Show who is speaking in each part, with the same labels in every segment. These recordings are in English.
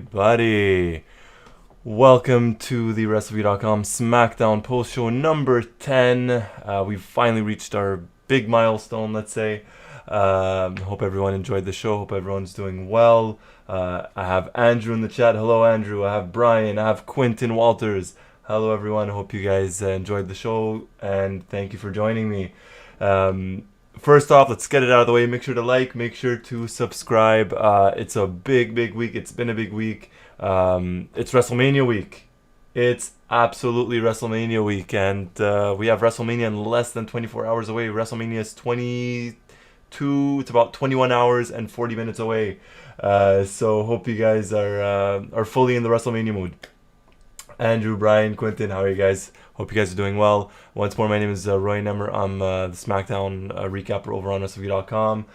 Speaker 1: everybody. Welcome to the Wrestleview SmackDown Post Show number 10. We've finally reached our big milestone, let's say. Hope everyone enjoyed the show. Hope everyone's doing well. I have Andrew in the chat. Hello, Andrew. I have Brian. I have Quentin Walters. Hello, everyone. Hope you guys enjoyed the show, and thank you for joining me. First off, let's get it out of the way. Make sure to like, make sure to subscribe. It's a big week. It's been a big week. It's WrestleMania week. It's absolutely WrestleMania week, and we have WrestleMania in less than 24 hours away. WrestleMania is 22. It's about 21 hours and 40 minutes away. So hope you guys are fully in the WrestleMania mood. Andrew, Brian, Quentin, how are you guys? Hope you guys are doing well. Once more, my name is Roy Nemer. I'm the SmackDown recapper over on Wrestleview.com.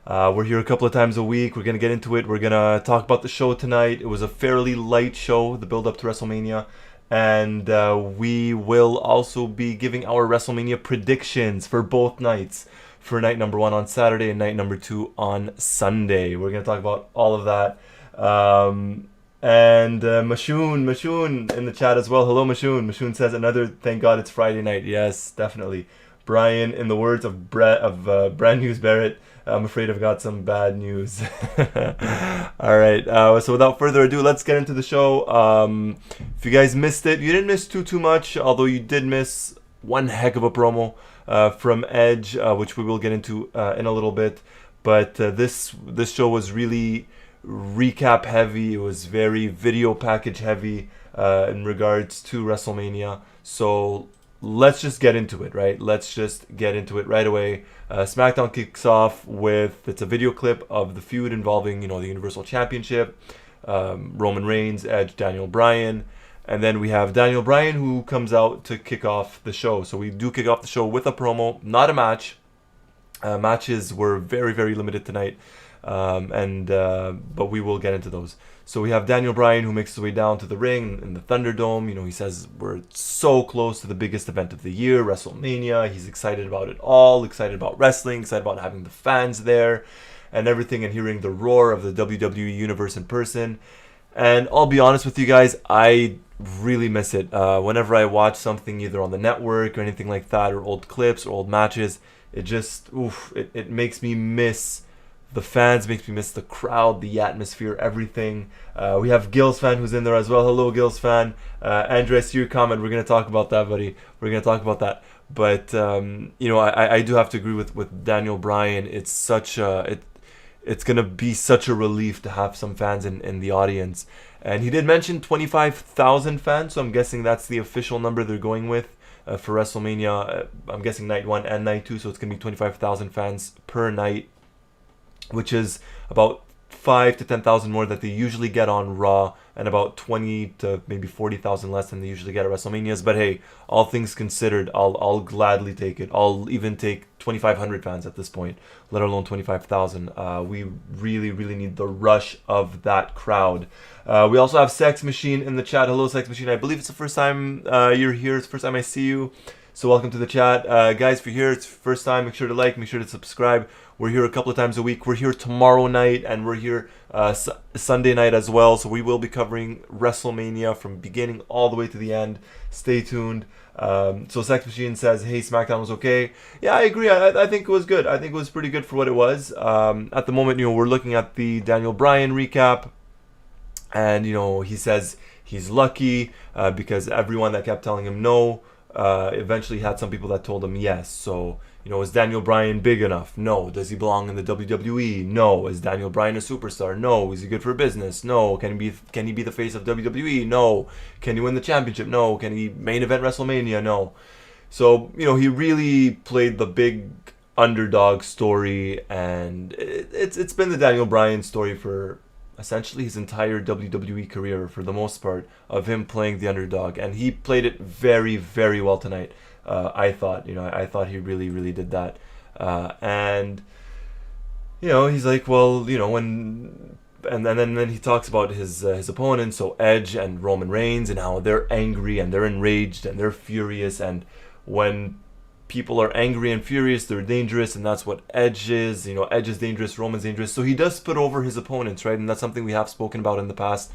Speaker 1: We're here a couple of times a week. We're going to get into it. We're going to talk about the show tonight. It was a fairly light show, the build-up to WrestleMania. And we will also be giving our WrestleMania predictions for both nights. For night number 1 on Saturday and night number 2 on Sunday. We're going to talk about all of that. And Mashoon in the chat as well. Hello, Mashoon. Mashoon says another thank God it's Friday night. Yes, definitely. Brian, in the words of Brand News Barrett, I'm afraid I've got some bad news. All right. So without further ado, let's get into the show. If you guys missed it, you didn't miss too much, although you did miss one heck of a promo from Edge, which we will get into in a little bit. But this show was really recap heavy. It was very video package heavy in regards to WrestleMania. So let's just get into it, right? Let's just get into it right away. SmackDown kicks off with, it's a video clip of the feud involving, the Universal Championship, Roman Reigns, Edge, Daniel Bryan. And then we have Daniel Bryan who comes out to kick off the show. So we do kick off the show with a promo, not a match. Matches were very limited tonight. But we will get into those. So we have Daniel Bryan who makes his way down to the ring in the Thunderdome. He says we're so close to the biggest event of the year, WrestleMania. He's excited about it all, excited about wrestling, excited about having the fans there and everything, and hearing the roar of the WWE Universe in person. And I'll be honest with you guys, I really miss it. Whenever I watch something either on the network or anything like that, or old clips or old matches, it just, it makes me miss the fans, makes me miss the crowd, the atmosphere, everything. We have Gills fan who's in there as well. Hello, Gills fan. Andrew, I see your comment. We're going to talk about that, buddy. We're going to talk about that. But, I do have to agree with Daniel Bryan. It's such a... It's going to be such a relief to have some fans in the audience. And he did mention 25,000 fans, so I'm guessing that's the official number they're going with for WrestleMania. I'm guessing night 1 and night 2, so it's going to be 25,000 fans per night, which is about 5 to 10,000 more that they usually get on Raw, and about 20 to maybe 40,000 less than they usually get at WrestleManias. But hey, all things considered, I'll gladly take it. I'll even take 2,500 fans at this point, let alone 25,000. We really need the rush of that crowd. We also have Sex Machine in the chat. Hello, Sex Machine. I believe it's the first time you're here. It's the first time I see you. So welcome to the chat. Guys, if you're here, it's the first time, make sure to like, make sure to subscribe. We're here a couple of times a week. We're here tomorrow night, and we're here Sunday night as well. So we will be covering WrestleMania from beginning all the way to the end. Stay tuned. So Sex Machine says, hey, SmackDown was okay. Yeah, I agree. I think it was good. I think it was pretty good for what it was. At the moment, we're looking at the Daniel Bryan recap. And, he says he's lucky because everyone that kept telling him no eventually had some people that told him yes. So, is Daniel Bryan big enough? No. Does he belong in the WWE? No. Is Daniel Bryan a superstar? No. Is he good for business? No. Can he be the face of WWE? No. Can he win the championship? No. Can he main event WrestleMania? No. So, he really played the big underdog story, and it's been the Daniel Bryan story for essentially his entire WWE career, for the most part, of him playing the underdog, and he played it very well tonight. I thought, I thought he really did that, and he's like, well, when, and then he talks about his opponents, so Edge and Roman Reigns, and how they're angry and they're enraged and they're furious, and when people are angry and furious, they're dangerous, and that's what Edge is. Edge is dangerous, Roman's dangerous. So he does put over his opponents, right? And that's something we have spoken about in the past.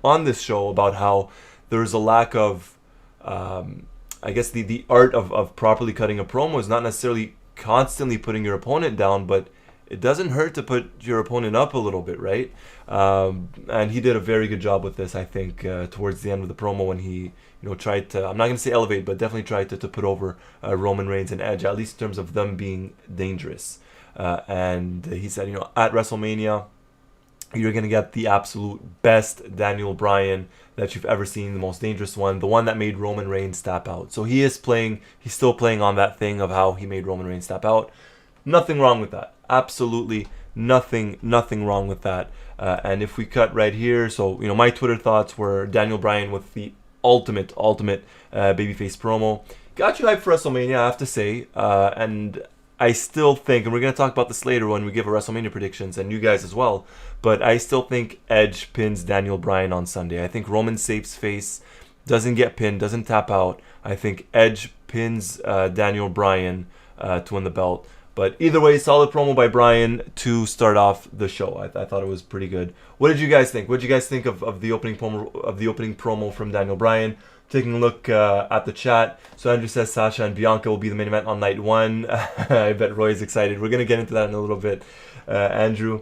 Speaker 1: on this show about how there's a lack of, I guess the art of properly cutting a promo is not necessarily constantly putting your opponent down, but it doesn't hurt to put your opponent up a little bit, right? And he did a very good job with this, I think, towards the end of the promo when he, tried to, I'm not going to say elevate, but definitely tried to put over Roman Reigns and Edge, at least in terms of them being dangerous. And he said, at WrestleMania, you're going to get the absolute best Daniel Bryan that you've ever seen, the most dangerous one, the one that made Roman Reigns tap out. So he's still playing on that thing of how he made Roman Reigns tap out. Nothing wrong with that. Absolutely nothing wrong with that. And if we cut right here, so, my Twitter thoughts were Daniel Bryan with the ultimate babyface promo. Got you hyped for WrestleMania, I have to say. And I still think, and we're going to talk about this later when we give our WrestleMania predictions, and you guys as well, but I still think Edge pins Daniel Bryan on Sunday. I think Roman saves face, doesn't get pinned, doesn't tap out. I think Edge pins Daniel Bryan to win the belt. But either way, solid promo by Bryan to start off the show. I thought it was pretty good. What did you guys think? What did you guys think of the opening promo from Daniel Bryan? Taking a look at the chat. So Andrew says Sasha and Bianca will be the main event on night 1. I bet Roy is excited. We're going to get into that in a little bit. Andrew,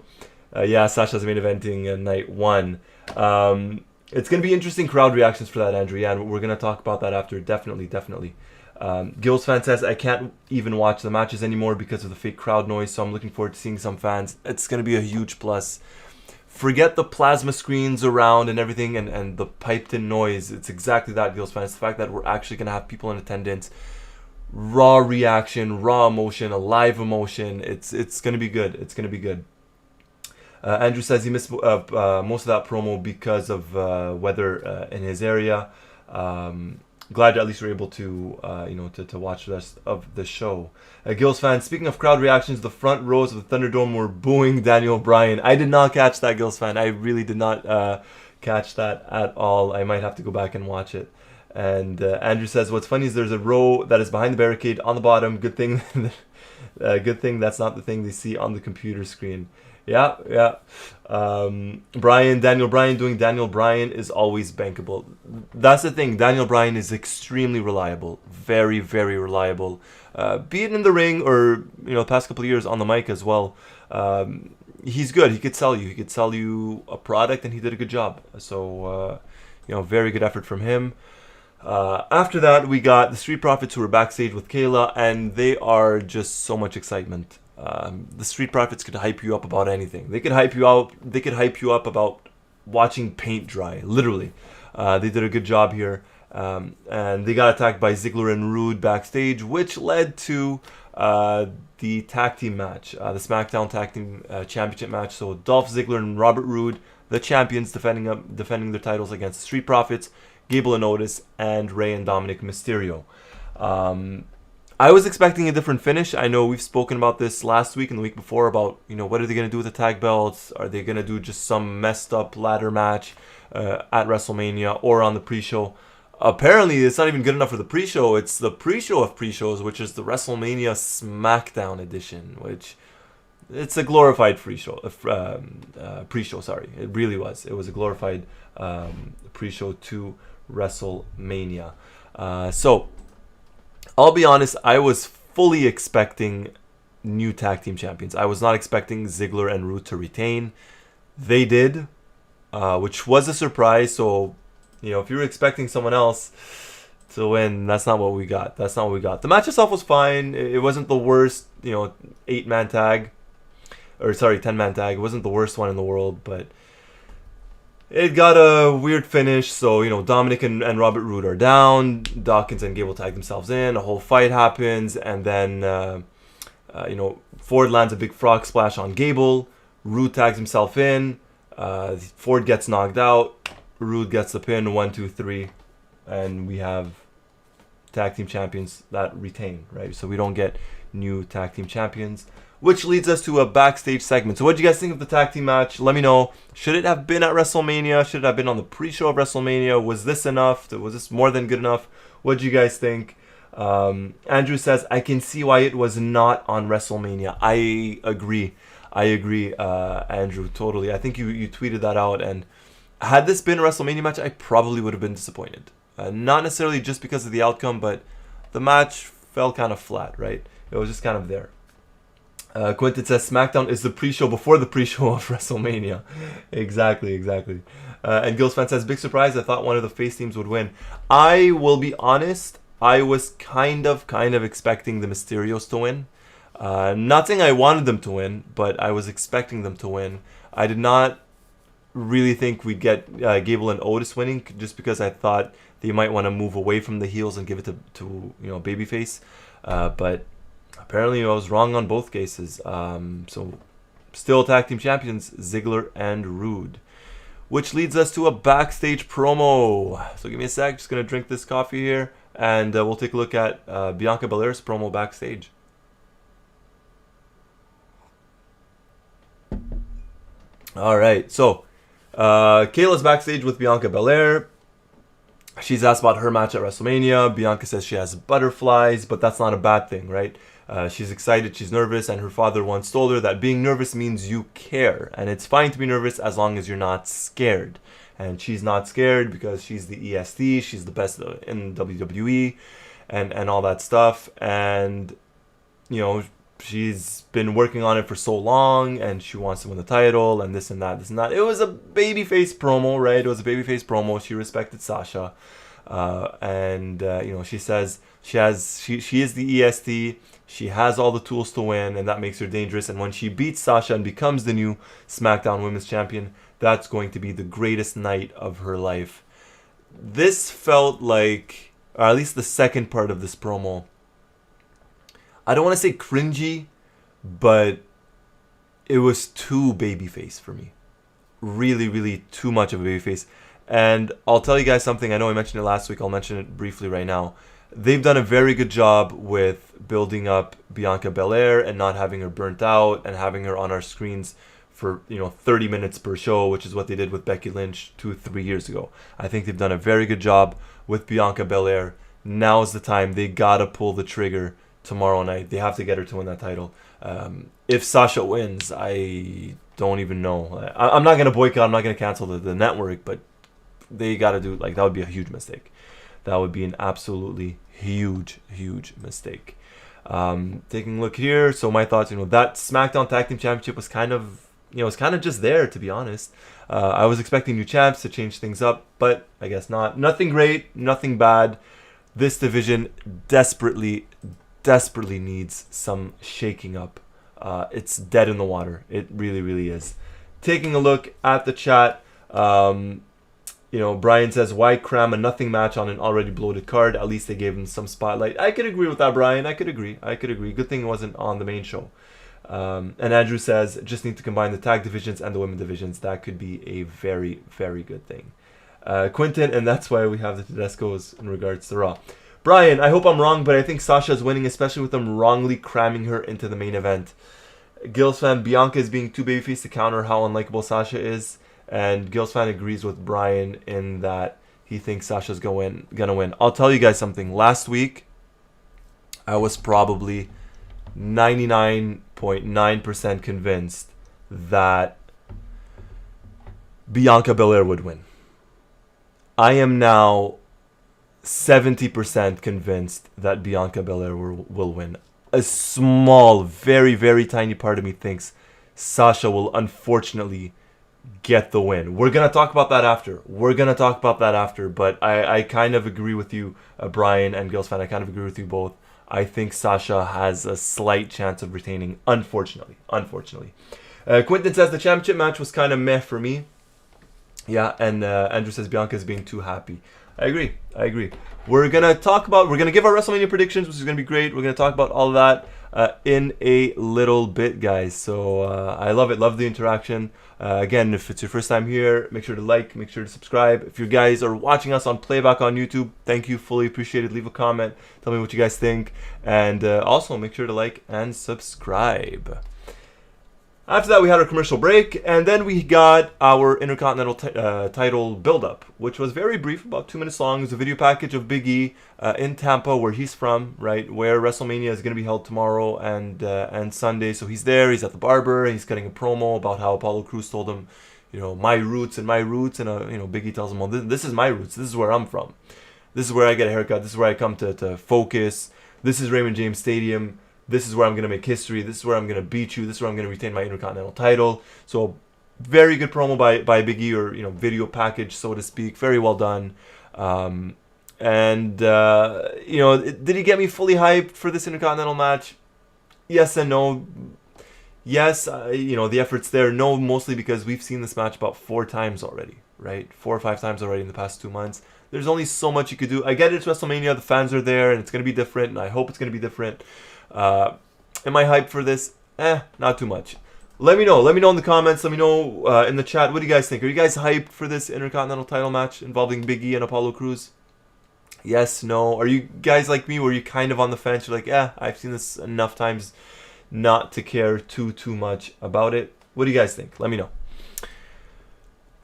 Speaker 1: yeah, Sasha's main eventing night 1. It's going to be interesting crowd reactions for that, Andrew. Yeah, we're going to talk about that after. Definitely. Gills fan says, I can't even watch the matches anymore because of the fake crowd noise, so I'm looking forward to seeing some fans. It's going to be a huge plus. Forget the plasma screens around and everything and the piped-in noise. It's exactly that, Gills fans. The fact that we're actually going to have people in attendance, raw reaction, raw emotion, a live emotion. It's going to be good. It's going to be good. Andrew says he missed most of that promo because of weather in his area. Glad at least we're able to, to watch the rest of the show. Gills fans, speaking of crowd reactions, the front rows of the Thunderdome were booing Daniel Bryan. I did not catch that, Gills fan. I really did not catch that at all. I might have to go back and watch it. And Andrew says, what's funny is there's a row that is behind the barricade on the bottom. Good thing, that's not the thing they see on the computer screen. Yeah. Daniel Bryan doing Daniel Bryan is always bankable. That's the thing. Daniel Bryan is extremely reliable. Very, very reliable. Be it in the ring or, the past couple of years on the mic as well. He's good. He could sell you. He could sell you a product, and he did a good job. So, very good effort from him. After that, we got the Street Profits who were backstage with Kayla, and they are just so much excitement. The Street Profits could hype you up about anything. They could hype you up about watching paint dry. Literally, they did a good job here, and they got attacked by Ziggler and Rude backstage, which led to the tag team match, the SmackDown Tag Team Championship match. So Dolph Ziggler and Robert Roode, the champions, defending their titles against the Street Profits, Gable and Otis, and Rey and Dominic Mysterio. I was expecting a different finish. I know we've spoken about this last week and the week before about, what are they going to do with the tag belts? Are they going to do just some messed up ladder match at WrestleMania or on the pre-show? Apparently, it's not even good enough for the pre-show. It's the pre-show of pre-shows, which is the WrestleMania SmackDown edition, which it's a glorified pre-show. Sorry, it really was. It was a glorified pre-show to WrestleMania. So, I'll be honest, I was fully expecting new tag team champions. I was not expecting Ziggler and Roode to retain. They did, which was a surprise. So, if you were expecting someone else to win, that's not what we got. The match itself was fine. It wasn't the worst, 10-man tag. It wasn't the worst one in the world, but it got a weird finish. So, Dominic and Robert Roode are down. Dawkins and Gable tag themselves in. A whole fight happens. And then, Ford lands a big frog splash on Gable. Roode tags himself in. Ford gets knocked out. Roode gets the pin. 1, 2, 3. And we have tag team champions that retain, right? So we don't get new tag team champions. Which leads us to a backstage segment. So what do you guys think of the tag team match? Let me know. Should it have been at WrestleMania? Should it have been on the pre-show of WrestleMania? Was this enough? Was this more than good enough? What do you guys think? Andrew says, I can see why it was not on WrestleMania. I agree, Andrew, totally. I think you tweeted that out, and Had this been a WrestleMania match, I probably would have been disappointed. Not necessarily just because of the outcome, but the match fell kind of flat, right? It was just kind of there. Quentin says SmackDown is the pre-show before the pre-show of WrestleMania. Exactly. And Gilsfan says, big surprise, I thought one of the face teams would win. I will be honest, I was kind of expecting the Mysterios to win. Not saying I wanted them to win, but I was expecting them to win. I did not really think we'd get Gable and Otis winning, just because I thought they might want to move away from the heels and give it to babyface. But apparently I was wrong on both cases. So still tag team champions, Ziggler and Rude. Which leads us to a backstage promo. So give me a sec, just going to drink this coffee here. And we'll take a look at Bianca Belair's promo backstage. Alright, so Kayla's backstage with Bianca Belair. She's asked about her match at WrestleMania. Bianca says she has butterflies, but that's not a bad thing, right? She's excited, she's nervous, and her father once told her that being nervous means you care. And it's fine to be nervous as long as you're not scared. And she's not scared because she's the EST, she's the best in WWE, and all that stuff. And, she's been working on it for so long, and she wants to win the title, and this and that. It was a babyface promo, right? It was a babyface promo. She respected Sasha. She says she is the EST. She has all the tools to win, and that makes her dangerous. And when she beats Sasha and becomes the new SmackDown Women's Champion, that's going to be the greatest night of her life. This felt like, or at least the second part of this promo, I don't want to say cringy, but it was too babyface for me. Really, really too much of a babyface. And I'll tell you guys something. I know I mentioned it last week. I'll mention it briefly right now. They've done a very good job with building up Bianca Belair and not having her burnt out and having her on our screens for 30 minutes per show, which is what they did with Becky Lynch 2-3 years ago. I think they've done a very good job with Bianca Belair. Now's the time. They gotta pull the trigger tomorrow night. They have to get her to win that title. If Sasha wins, I don't even know. I'm not gonna boycott. I'm not gonna cancel the network, but they gotta do that would be a huge mistake. That would be an absolutely huge mistake. Taking a look here. So my thoughts, that SmackDown Tag Team Championship was kind of just there, to be honest. I was expecting new champs to change things up, but I guess not. Nothing great, nothing bad. This division desperately needs some shaking up. It's dead in the water. It really is. Taking a look at the chat. Brian says, why cram a nothing match on an already bloated card? At least they gave him some spotlight. I could agree with that, Brian. I could agree. Good thing it wasn't on the main show. And Andrew says, just need to combine the tag divisions and the women divisions. That could be a very, very good thing. Quinton, and that's why we have the Tedescos in regards to Raw. Brian, I hope I'm wrong, but I think Sasha's winning, especially with them wrongly cramming her into the main event. Gil's fan, Bianca is being too babyface to counter how unlikable Sasha is. And Gil's fan agrees with Brian in that he thinks Sasha's gonna win. I'll tell you guys something. Last week, I was probably 99.9% convinced that Bianca Belair would win. I am now 70% convinced that Bianca Belair will win. A small, very, very tiny part of me thinks Sasha will unfortunately get the win. We're going to talk about that after. But I kind of agree with you, Brian and Gil's fan. I kind of agree with you both. I think Sasha has a slight chance of retaining, unfortunately. Quentin says the championship match was kind of meh for me. Yeah, and Andrew says Bianca's being too happy. I agree. We're going to give our WrestleMania predictions, which is going to be great. We're going to talk about all of that in a little bit, guys. So I love it. Love the interaction. Again, if it's your first time here, make sure to like, make sure to subscribe. If you guys are watching us on playback on YouTube, thank you. Fully appreciated. Leave a comment. Tell me what you guys think. And also make sure to like and subscribe. After that, we had our commercial break, and then we got our Intercontinental title build-up, which was very brief, about 2 minutes long. It was a video package of Big E in Tampa, where he's from, right, where WrestleMania is going to be held tomorrow and Sunday. So he's there, he's at the barber, and he's cutting a promo about how Apollo Crews told him, my roots and Big E tells him, well, this is my roots. This is where I'm from. This is where I get a haircut. This is where I come to focus. This is Raymond James Stadium. This is where I'm going to make history. This is where I'm going to beat you. This is where I'm going to retain my Intercontinental title. So very good promo by Big E, or video package, so to speak. Very well done. Did he get me fully hyped for this Intercontinental match? Yes and no. Yes, the effort's there. No, mostly because we've seen this match about 4 times already, right? 4 or 5 times already in the past 2 months. There's only so much you could do. I get it's WrestleMania. The fans are there, and it's going to be different, and I hope it's going to be different. Am I hyped for this? Not too much. Let me know. Let me know in the comments. Let me know in the chat. What do you guys think? Are you guys hyped for this Intercontinental title match involving Big E and Apollo Crews? Yes, no. Are you guys like me, where you kind of on the fence? You're like, I've seen this enough times not to care too much about it. What do you guys think? Let me know.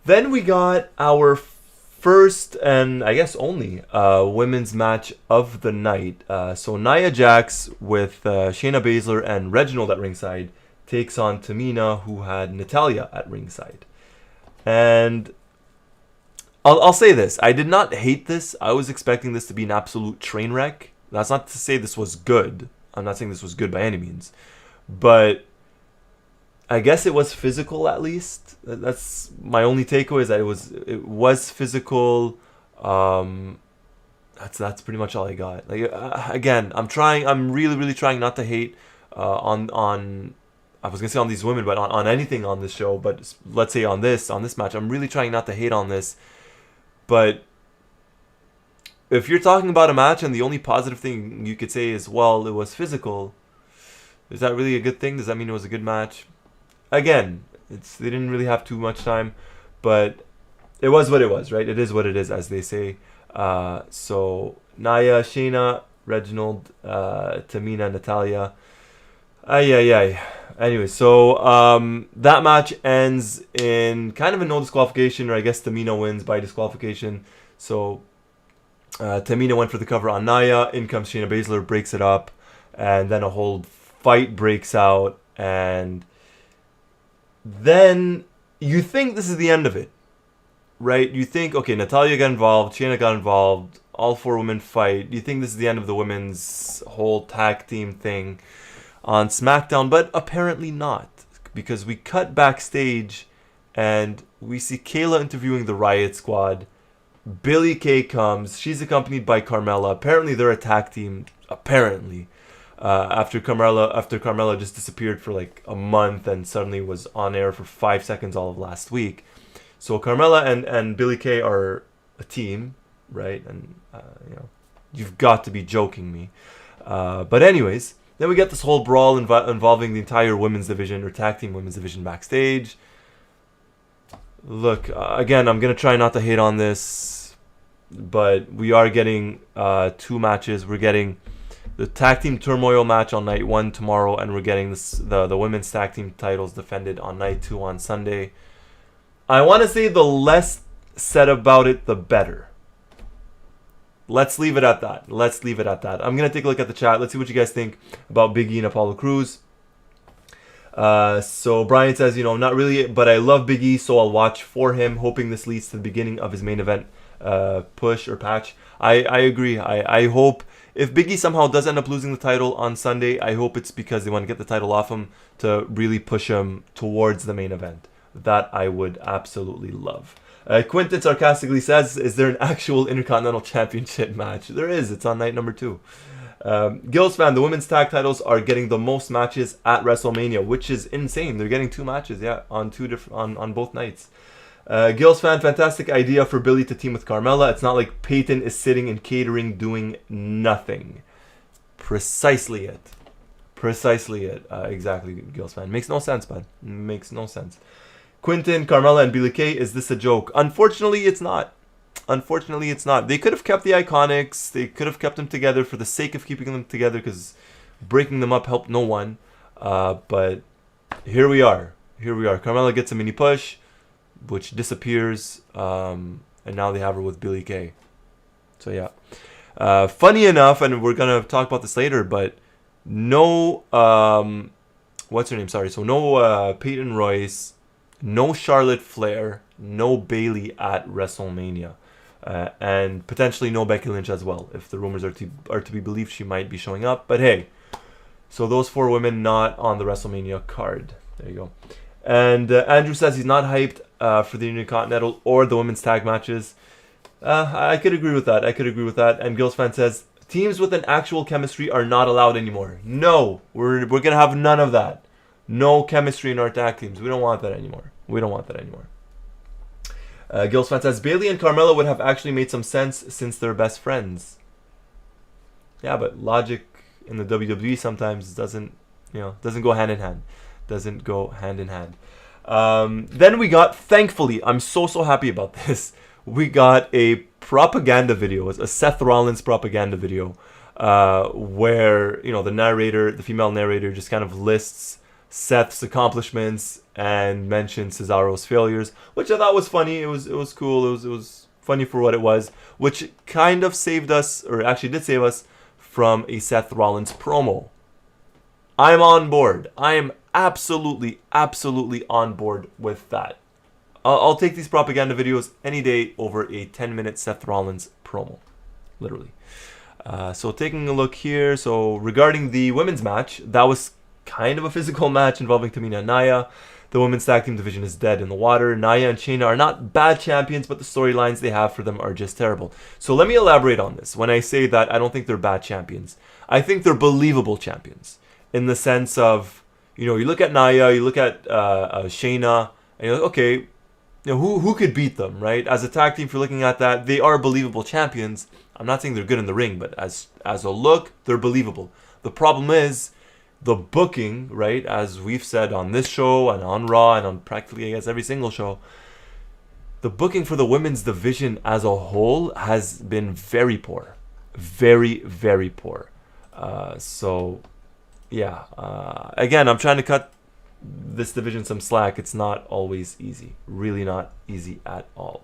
Speaker 1: Then we got our first and I guess only women's match of the night. So Nia Jax with Shayna Baszler and Reginald at ringside takes on Tamina, who had Natalya at ringside. And I'll say this. I did not hate this. I was expecting this to be an absolute train wreck. That's not to say this was good. I'm not saying this was good by any means. But I guess it was physical, at least. That's my only takeaway, is that it was physical. That's pretty much all I got. Like again, I'm really trying not to hate on I was gonna say on these women, but on anything on this show. But let's say on this match, I'm really trying not to hate on this. But if you're talking about a match and the only positive thing you could say is, well, it was physical, is that really a good thing? Does that mean it was a good match? Again, they didn't really have too much time, but it was what it was, right? It is what it is, as they say. So Nia, Shayna, Reginald, Tamina, Natalya. Anyway, so that match ends in kind of a no disqualification, or I guess Tamina wins by disqualification. So Tamina went for the cover on Nia. In comes Shayna Baszler, breaks it up, and then a whole fight breaks out. And then you think this is the end of it, right? You think, okay, Natalya got involved, Shayna got involved, all 4 women fight. You think this is the end of the women's whole tag team thing on SmackDown, but apparently not, because we cut backstage and we see Kayla interviewing the Riot Squad. Billie Kay comes. She's accompanied by Carmella. Apparently they're a tag team. Apparently, after Carmella just disappeared for like a month and suddenly was on air for 5 seconds all of last week. So Carmella and Billie Kay are a team, right? And you've got to be joking me. But anyways. Then we get this whole brawl involving the entire women's division, or tag team women's division, backstage. Look, again, I'm going to try not to hate on this, but we are getting 2 matches. We're getting the tag team turmoil match on night 1 tomorrow, and we're getting the women's tag team titles defended on night 2 on Sunday. I want to say the less said about it, the better. Let's leave it at that. I'm going to take a look at the chat. Let's see what you guys think about Big E and Apollo Crews. So Brian says, not really, but I love Big E, so I'll watch for him, hoping this leads to the beginning of his main event push or patch. I agree. I hope if Big E somehow does end up losing the title on Sunday, I hope it's because they want to get the title off him to really push him towards the main event. That I would absolutely love. Quentin sarcastically says, is there an actual Intercontinental Championship match? There is. It's on night number 2. Gills fan, the women's tag titles are getting the most matches at WrestleMania, which is insane. They're getting 2 matches, on on both nights. Gills fan, fantastic idea for Billie to team with Carmella. It's not like Peyton is sitting in catering doing nothing. Precisely it. Exactly, Gills fan. Makes no sense, bud. Makes no sense. Quinton, Carmella, and Billie Kay, is this a joke? Unfortunately, it's not. They could have kept the Iconics. They could have kept them together for the sake of keeping them together, because breaking them up helped no one. But here we are. Carmella gets a mini push, which disappears, and now they have her with Billie Kay. So yeah. Funny enough, and we're going to talk about this later, but no... what's her name? Sorry. So no Peyton Royce. no Charlotte Flair, no Bayley at WrestleMania. And potentially no Becky Lynch as well. If the rumors are to be believed, she might be showing up. But hey, so those 4 women not on the WrestleMania card. There you go. And Andrew says he's not hyped for the Intercontinental or the women's tag matches. I could agree with that. And Gilsfan says teams with an actual chemistry are not allowed anymore. No, we're gonna have none of that. No chemistry in our tag teams. We don't want that anymore. Gilsfan says Bayley and Carmella would have actually made some sense since they're best friends. Yeah, but logic in the WWE sometimes doesn't go hand in hand. Then we got, thankfully, I'm so happy about this. We got a propaganda video, a Seth Rollins propaganda video, where the female narrator, just kind of lists Seth's accomplishments and mentions Cesaro's failures, which I thought was funny. It was cool. It was funny for what it was, which kind of saved us, or actually did save us, from a Seth Rollins promo. I'm on board. I am absolutely on board with that. I'll take these propaganda videos any day over a 10-minute Seth Rollins promo. Literally. So taking a look here. So regarding the women's match, that was kind of a physical match involving Tamina and Nia. The women's tag team division is dead in the water. Nia and Shayna are not bad champions, but the storylines they have for them are just terrible. So let me elaborate on this. When I say that I don't think they're bad champions, I think they're believable champions. In the sense of, you look at Nia, you look at Shayna, and you're like, okay, who could beat them, right? As a tag team, if you're looking at that, they are believable champions. I'm not saying they're good in the ring, but as a look, they're believable. The problem is the booking, right? As we've said on this show and on Raw and on practically, I guess, every single show, the booking for the women's division as a whole has been very poor. Very, very poor. Yeah. Again, I'm trying to cut this division some slack. It's not always easy. Really not easy at all.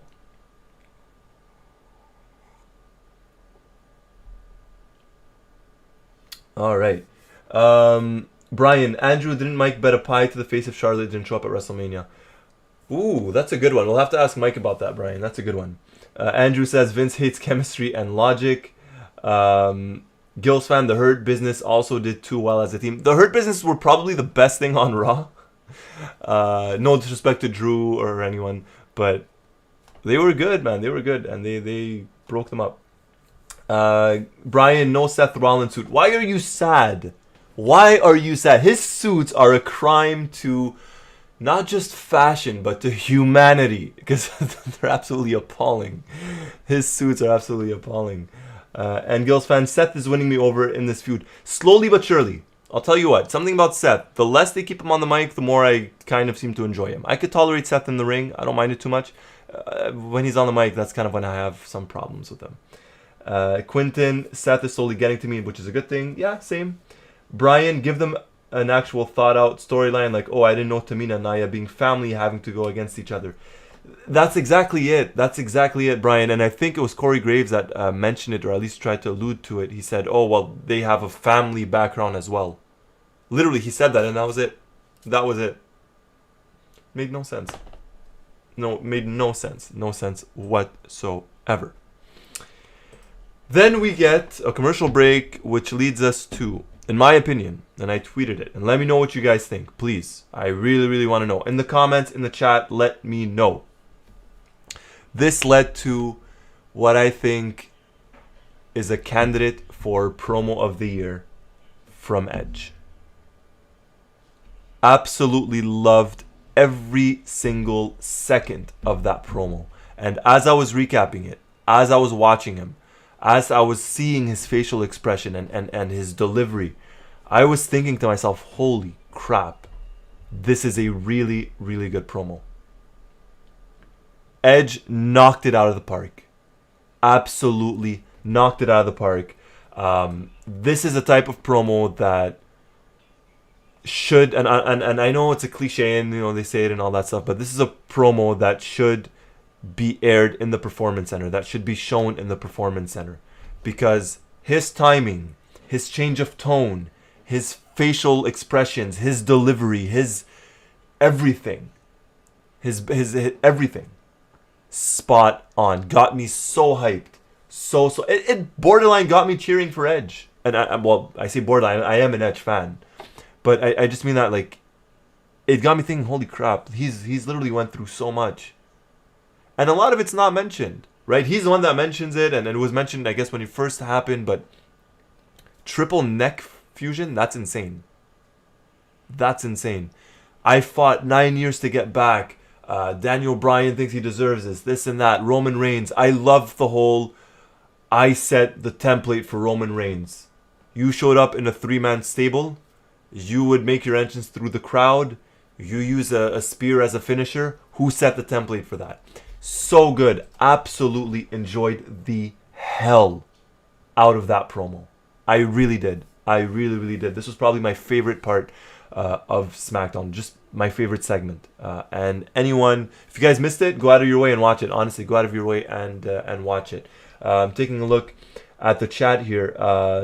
Speaker 1: All right. Brian, Andrew, didn't Mike bet a pie to the face if Charlotte didn't show up at WrestleMania? Ooh, that's a good one. We'll have to ask Mike about that, Brian. That's a good one. Andrew says Vince hates chemistry and logic. Gil's fan, the Hurt Business also did too well as a team. The Hurt Business were probably the best thing on Raw. No disrespect to Drew or anyone, but they were good, man. They were good, and they broke them up. Brian, no Seth Rollins suit. Why are you sad? His suits are a crime to not just fashion, but to humanity, because they're absolutely appalling. His suits are absolutely appalling. And Gil's fan, Seth is winning me over in this feud. Slowly but surely. I'll tell you what, something about Seth, the less they keep him on the mic, the more I kind of seem to enjoy him. I could tolerate Seth in the ring. I don't mind it too much. When he's on the mic, that's kind of when I have some problems with him. Quinton, Seth is slowly getting to me, which is a good thing. Yeah, same. Brian, give them an actual thought-out storyline like, oh, I didn't know Tamina and Nia being family having to go against each other. That's exactly it. Brian. And I think it was Corey Graves that mentioned it, or at least tried to allude to it. He said, oh, well, they have a family background as well. Literally, he said that, and that was it. Made no sense. Made no sense. No sense whatsoever. Then we get a commercial break, which leads us to, in my opinion, and I tweeted it, and let me know what you guys think, please. I really, really want to know. In the comments, in the chat, let me know. This led to what I think is a candidate for promo of the year from Edge. Absolutely loved every single second of that promo. And as I was recapping it, as I was watching him, as I was seeing his facial expression and his delivery, I was thinking to myself, holy crap, this is a really, really good promo. Edge knocked it out of the park. Absolutely knocked it out of the park. This is a type of promo that should, and I know it's a cliche and they say it and all that stuff, but this is a promo that should be aired in the Performance Center, that should be shown in the Performance Center, because his timing, his change of tone, his facial expressions, his delivery, his everything His everything. Spot on. Got me so hyped. It borderline got me cheering for Edge. And I say borderline, I am an Edge fan. But I just mean that, like, it got me thinking, holy crap, he's literally went through so much. And a lot of it's not mentioned, right? He's the one that mentions it, and it was mentioned, I guess, when it first happened, but triple neck fusion, that's insane. That's insane. I fought 9 years to get back. Daniel Bryan thinks he deserves this and that. Roman Reigns. I love the whole, I set the template for Roman Reigns. You showed up in a 3-man stable. You would make your entrance through the crowd. You use a spear as a finisher. Who set the template for that? So good. Absolutely enjoyed the hell out of that promo. I really did. I really, really did. This was probably my favorite part of SmackDown. Just my favorite segment. And anyone, if you guys missed it, go out of your way and watch it. Honestly, go out of your way and watch it. I'm taking a look at the chat here.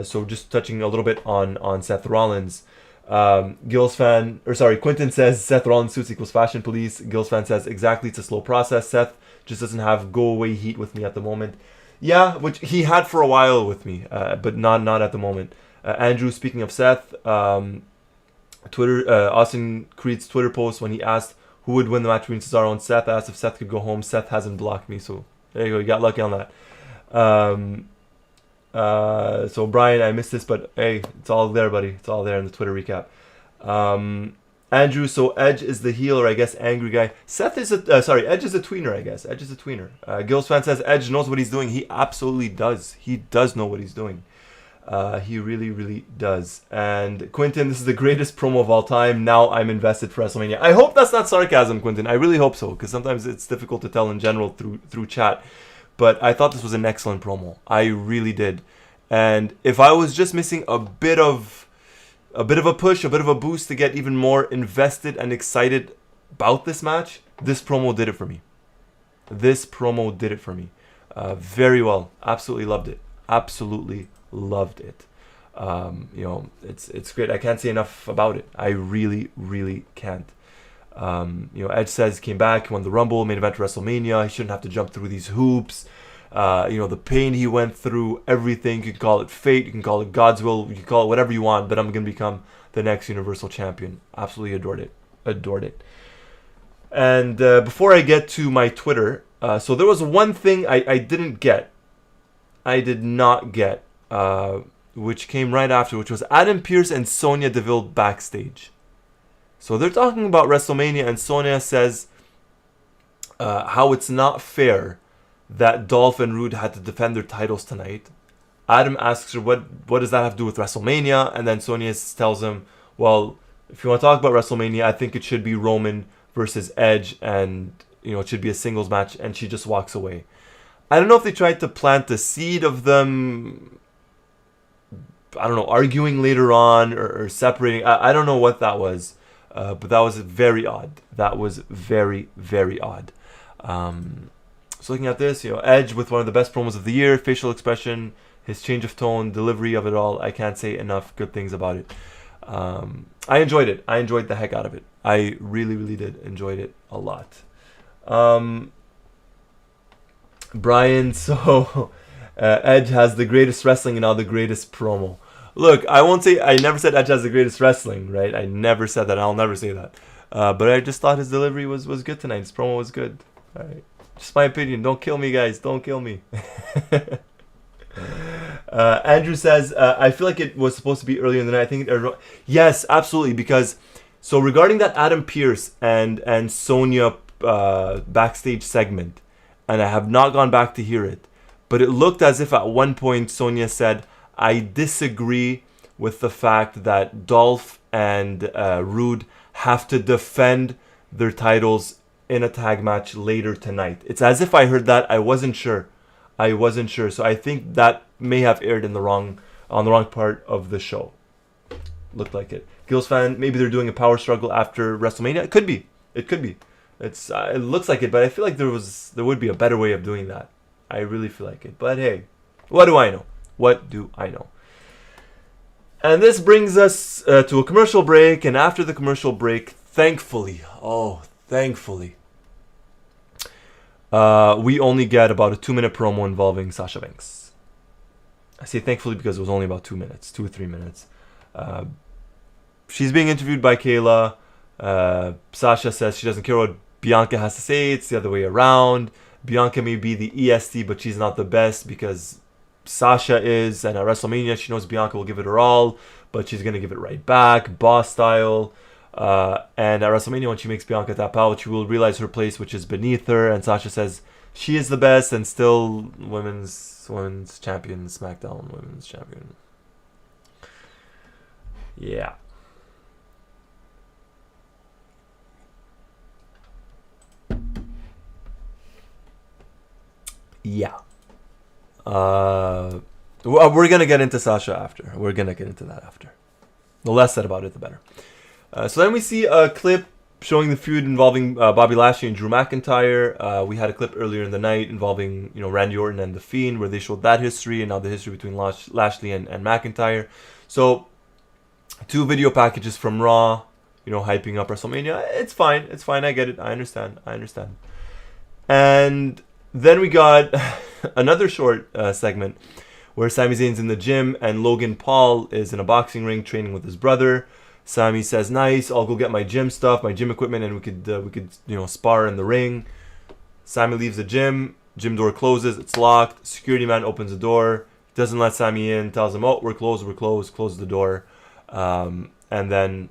Speaker 1: So just touching a little bit on Seth Rollins. Quentin says Seth Rollins suits equals fashion police. Gills fan says exactly, it's a slow process. Seth just doesn't have go away heat with me at the moment. Yeah, which he had for a while with me, but not at the moment. Andrew, speaking of Seth, Austin Creed's Twitter post when he asked who would win the match between Cesaro and Seth, asked if Seth could go home. Seth hasn't blocked me, so there you go. You got lucky on that. So Brian, I missed this, but hey, it's all there, buddy. It's all there in the Twitter recap. Andrew, so Edge is the heel, or I guess angry guy. Seth is Edge is a tweener, I guess. Edge is a tweener. Gills fan says Edge knows what he's doing. He absolutely does. He does know what he's doing. He really, really does. And Quentin, this is the greatest promo of all time. Now I'm invested for WrestleMania. I hope that's not sarcasm, Quentin. I really hope so, because sometimes it's difficult to tell in general through chat. But I thought this was an excellent promo. I really did. And if I was just missing a bit of a push, a bit of a boost to get even more invested and excited about this match, this promo did it for me. This promo did it for me. Very well. Absolutely loved it. Absolutely loved it. It's great. I can't say enough about it. I really, really can't. Edge says came back, won the Rumble, main event WrestleMania. He shouldn't have to jump through these hoops. The pain he went through, everything. You can call it fate, you can call it God's will, you can call it whatever you want, but I'm going to become the next Universal Champion. Absolutely adored it. And before I get to my Twitter, so there was one thing I did not get, which came right after, which was Adam Pearce and Sonya Deville backstage. So they're talking about WrestleMania, and Sonya says how it's not fair that Dolph and Rude had to defend their titles tonight. Adam asks her, what does that have to do with WrestleMania? And then Sonya tells him, well, if you want to talk about WrestleMania, I think it should be Roman versus Edge, and it should be a singles match, and she just walks away. I don't know if they tried to plant the seed of them, I don't know, arguing later on or separating. I don't know what that was. But that was very odd. That was very, very odd. So looking at this, Edge with one of the best promos of the year, facial expression, his change of tone, delivery of it all. I can't say enough good things about it. I enjoyed it. I enjoyed the heck out of it. I really, really did enjoyed it a lot. Brian, so Edge has the greatest wrestling and now the greatest promo. Look, I never said Edge has the greatest wrestling, right? I never said that. I'll never say that. But I just thought his delivery was good tonight. His promo was good. All right. Just my opinion. Don't kill me, guys. Don't kill me. Andrew says, I feel like it was supposed to be earlier in the night. I think yes, absolutely. Because, so regarding that Adam Pearce and Sonya backstage segment, and I have not gone back to hear it, but it looked as if at one point Sonya said, I disagree with the fact that Dolph and Rude have to defend their titles in a tag match later tonight. It's as if I heard that. I wasn't sure. So I think that may have aired on the wrong part of the show. Looked like it. Gills fan, maybe they're doing a power struggle after WrestleMania. It could be. It looks like it, but I feel like there would be a better way of doing that. I really feel like it. But hey, what do I know? What do I know? And this brings us to a commercial break. And after the commercial break, thankfully, we only get about a 2-minute promo involving Sasha Banks. I say thankfully because it was only about 2 minutes, 2 or 3 minutes. She's being interviewed by Kayla. Sasha says she doesn't care what Bianca has to say. It's the other way around. Bianca may be the EST, but she's not the best because Sasha is. And at WrestleMania, she knows Bianca will give it her all, but she's going to give it right back, boss style. And at WrestleMania, when she makes Bianca tap out, she will realize her place, which is beneath her. And Sasha says she is the best and still women's champion, SmackDown women's champion. Yeah. Yeah. We're going to get into Sasha after. We're going to get into that after. The less said about it, the better. So then we see a clip showing the feud involving Bobby Lashley and Drew McIntyre. We had a clip earlier in the night involving Randy Orton and The Fiend, where they showed that history and now the history between Lashley and McIntyre. So 2 video packages from Raw, hyping up WrestleMania. It's fine. It's fine. I get it. I understand. And then we got another short segment where Sami Zayn's in the gym and Logan Paul is in a boxing ring training with his brother. Sami says, "Nice, I'll go get my gym stuff, my gym equipment, and we could spar in the ring." Sami leaves the gym. Gym door closes. It's locked. Security man opens the door. Doesn't let Sami in. Tells him, "Oh, we're closed. Closes the door." And then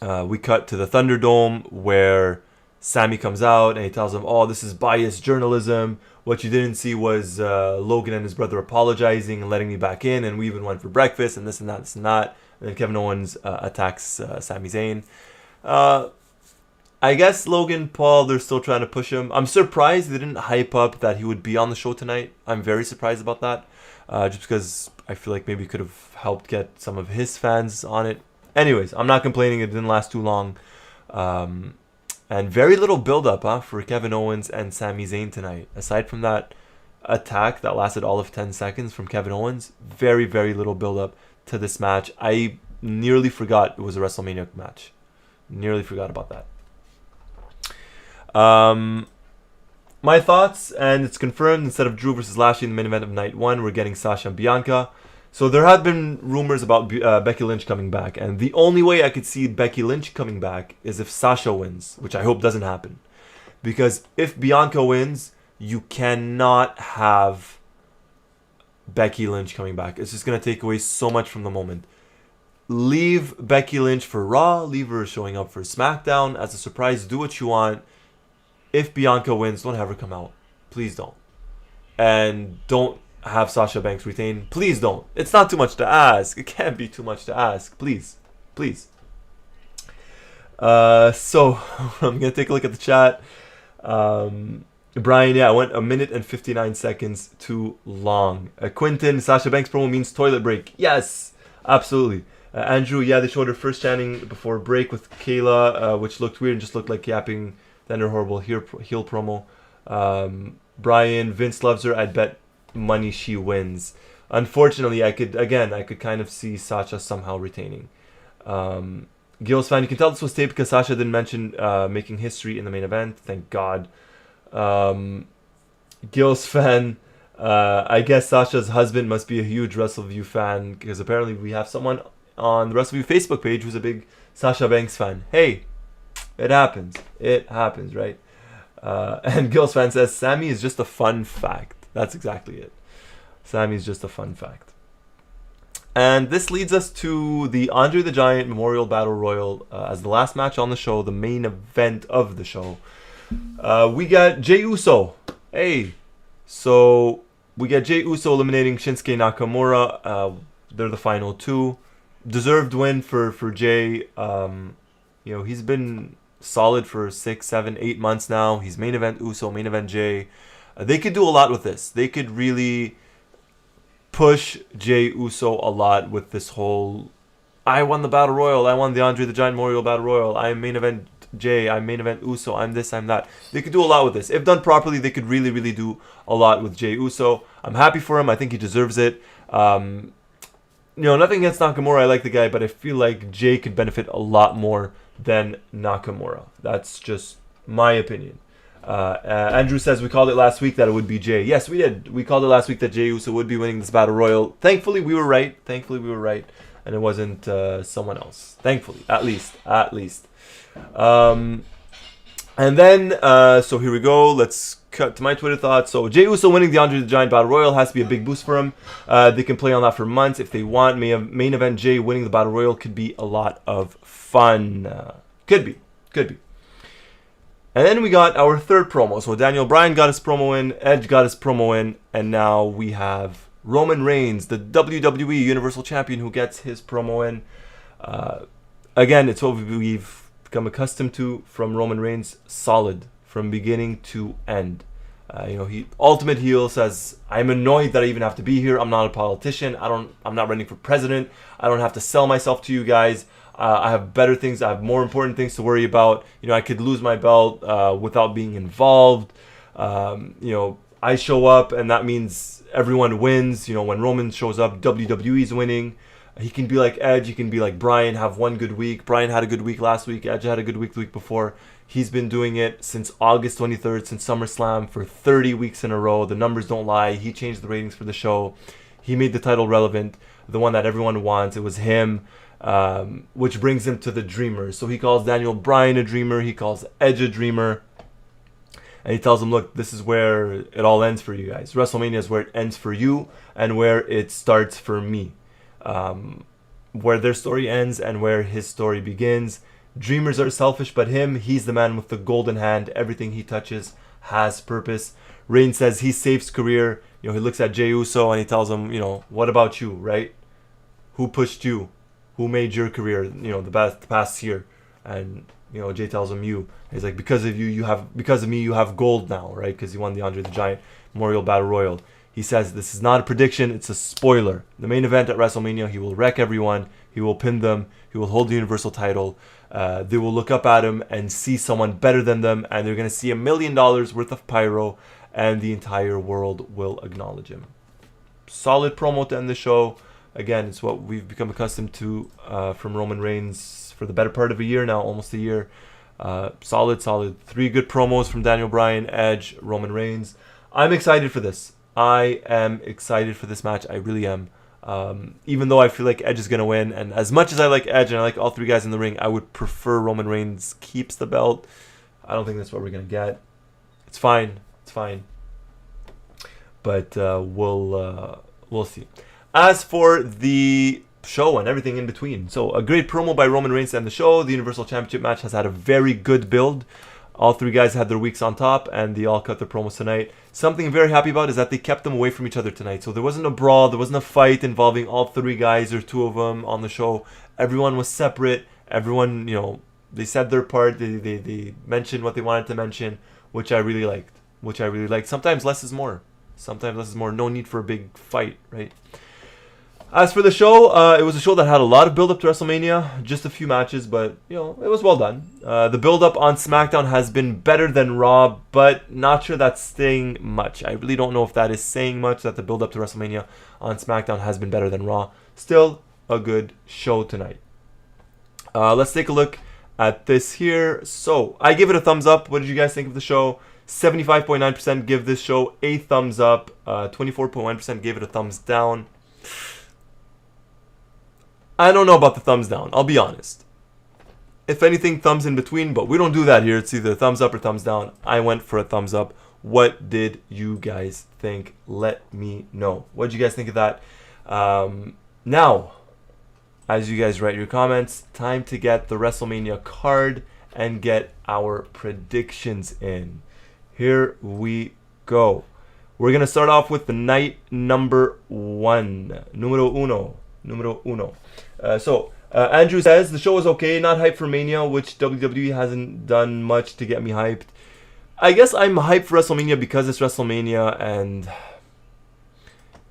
Speaker 1: we cut to the Thunderdome where Sami comes out and he tells him, "Oh, this is biased journalism. What you didn't see was Logan and his brother apologizing and letting me back in, and we even went for breakfast and this and that, this and that." And then Kevin Owens attacks Sami Zayn. I guess Logan Paul, they're still trying to push him. I'm surprised they didn't hype up that he would be on the show tonight. I'm very surprised about that. Just because I feel like maybe could have helped get some of his fans on it. Anyways, I'm not complaining. It didn't last too long. And very little build-up for Kevin Owens and Sami Zayn tonight. Aside from that attack that lasted all of 10 seconds from Kevin Owens, very, very little build-up to this match. I nearly forgot it was a WrestleMania match. Nearly forgot about that. My thoughts, and it's confirmed, instead of Drew versus Lashley in the main event of night 1, we're getting Sasha and Bianca. So there have been rumors about Becky Lynch coming back, and the only way I could see Becky Lynch coming back is if Sasha wins, which I hope doesn't happen. Because if Bianca wins, you cannot have Becky Lynch coming back. It's just going to take away so much from the moment. Leave Becky Lynch for Raw, leave her showing up for SmackDown as a surprise, do what you want. If Bianca wins, don't have her come out. Please don't. And don't have Sasha Banks retain. Please don't. It's not too much to ask. It can't be too much to ask. Please. So I'm going to take a look at the chat. Brian, I went 1 minute and 59 seconds too long. Quentin, Sasha Banks promo means toilet break. Yes, absolutely. Andrew, they showed her first chanting before break with Kayla, which looked weird and just looked like yapping. Then her horrible heel promo. Brian, Vince loves her. I'd bet money she wins. Unfortunately, I could kind of see Sasha somehow retaining. Gil's fan, you can tell this was taped because Sasha didn't mention making history in the main event. Thank God. Gil's fan, I guess Sasha's husband must be a huge Wrestleview fan because apparently we have someone on the Wrestleview Facebook page who's a big Sasha Banks fan. Hey, it happens. It happens, right? And Gil's fan says, Sami is just a fun fact. That's exactly it. Sami is just a fun fact. And this leads us to the Andre the Giant Memorial Battle Royal as the last match on the show, the main event of the show. We got Jey Uso. Hey. So we got Jey Uso eliminating Shinsuke Nakamura. They're the final two. Deserved win for Jey. He's been solid for 6, 7, 8 months now. He's main event Uso, main event Jey. They could do a lot with this. They could really push Jey Uso a lot with this whole, I won the Battle Royal, I won the Andre the Giant Memorial Battle Royal, I'm main event Jey, I'm main event Uso, I'm this, I'm that. They could do a lot with this. If done properly, they could really, really do a lot with Jey Uso. I'm happy for him. I think he deserves it. Nothing against Nakamura. I like the guy, but I feel like Jey could benefit a lot more than Nakamura. That's just my opinion. Andrew says we called it last week that it would be Jay. Yes, we did. We called it last week that Jey Uso would be winning this Battle Royal. Thankfully, we were right. And it wasn't someone else. Thankfully, at least. And then, so here we go. Let's cut to my Twitter thoughts. So Jey Uso winning the Andre the Giant Battle Royal has to be a big boost for him. They can play on that for months if they want. Main event Jay winning the Battle Royal could be a lot of fun. Could be. And then we got our third promo. So Daniel Bryan got his promo in, Edge got his promo in, and now we have Roman Reigns, the WWE Universal Champion, who gets his promo in. Again, it's what we've become accustomed to from Roman Reigns. Solid from beginning to end. He ultimate heel says, I'm annoyed that I even have to be here. I'm not a politician. I'm not running for president. I don't have to sell myself to you guys. I have better things. I have more important things to worry about. I could lose my belt without being involved. I show up and that means everyone wins. When Roman shows up, WWE's winning. He can be like Edge. He can be like Bryan, have one good week. Bryan had a good week last week. Edge had a good week the week before. He's been doing it since August 23rd, since SummerSlam, for 30 weeks in a row. The numbers don't lie. He changed the ratings for the show. He made the title relevant, the one that everyone wants. It was him, which brings him to the Dreamers. So he calls Daniel Bryan a dreamer. He calls Edge a dreamer. And he tells him, look, this is where it all ends for you guys. WrestleMania is where it ends for you and where it starts for me. Where their story ends and where his story begins. Dreamers are selfish, but he's the man with the golden hand. Everything he touches has purpose. Reigns says he saves career. He looks at Jey Uso and he tells him, what about you, right? Who pushed you? Who made your career, the past year? And, Jey tells him, you. He's like, because of me, you have gold now, right? Because he won the Andre the Giant Memorial Battle Royal. He says, this is not a prediction, it's a spoiler. The main event at WrestleMania, he will wreck everyone. He will pin them. He will hold the Universal title. They will look up at him and see someone better than them. And they're going to see $1 million worth of pyro. And the entire world will acknowledge him. Solid promo to end the show. Again, it's what we've become accustomed to from Roman Reigns for the better part of a year now, almost a year. Solid. 3 good promos from Daniel Bryan, Edge, Roman Reigns. I'm excited for this. I am excited for this match. I really am. Even though I feel like Edge is going to win. And as much as I like Edge and I like all 3 guys in the ring, I would prefer Roman Reigns keeps the belt. I don't think that's what we're going to get. It's fine. But we'll see. As for the show and everything in between. So a great promo by Roman Reigns to end the show. The Universal Championship match has had a very good build. All 3 guys had their weeks on top, and they all cut their promos tonight. Something I'm very happy about is that they kept them away from each other tonight. So there wasn't a brawl, there wasn't a fight involving all 3 guys or 2 of them on the show. Everyone was separate. Everyone, they said their part. They mentioned what they wanted to mention, which I really liked. Sometimes less is more. No need for a big fight, right? As for the show, it was a show that had a lot of build-up to WrestleMania. Just a few matches, but, it was well done. The build-up on SmackDown has been better than Raw, but not sure that's saying much. I really don't know if that is saying much, that the build-up to WrestleMania on SmackDown has been better than Raw. Still a good show tonight. Let's take a look at this here. So, I give it a thumbs up. What did you guys think of the show? 75.9% give this show a thumbs up. 24.1% gave it a thumbs down. I don't know about the thumbs down, I'll be honest. If anything, thumbs in between, but we don't do that here. It's either thumbs up or thumbs down. I went for a thumbs up. What did you guys think? Let me know. What did you guys think of that? Now, as you guys write your comments, time to get the WrestleMania card and get our predictions in. Here we go. We're going to start off with the night number 1. Numero uno. Andrew says, the show was okay, not hyped for Mania, which WWE hasn't done much to get me hyped. I guess I'm hyped for WrestleMania because it's WrestleMania and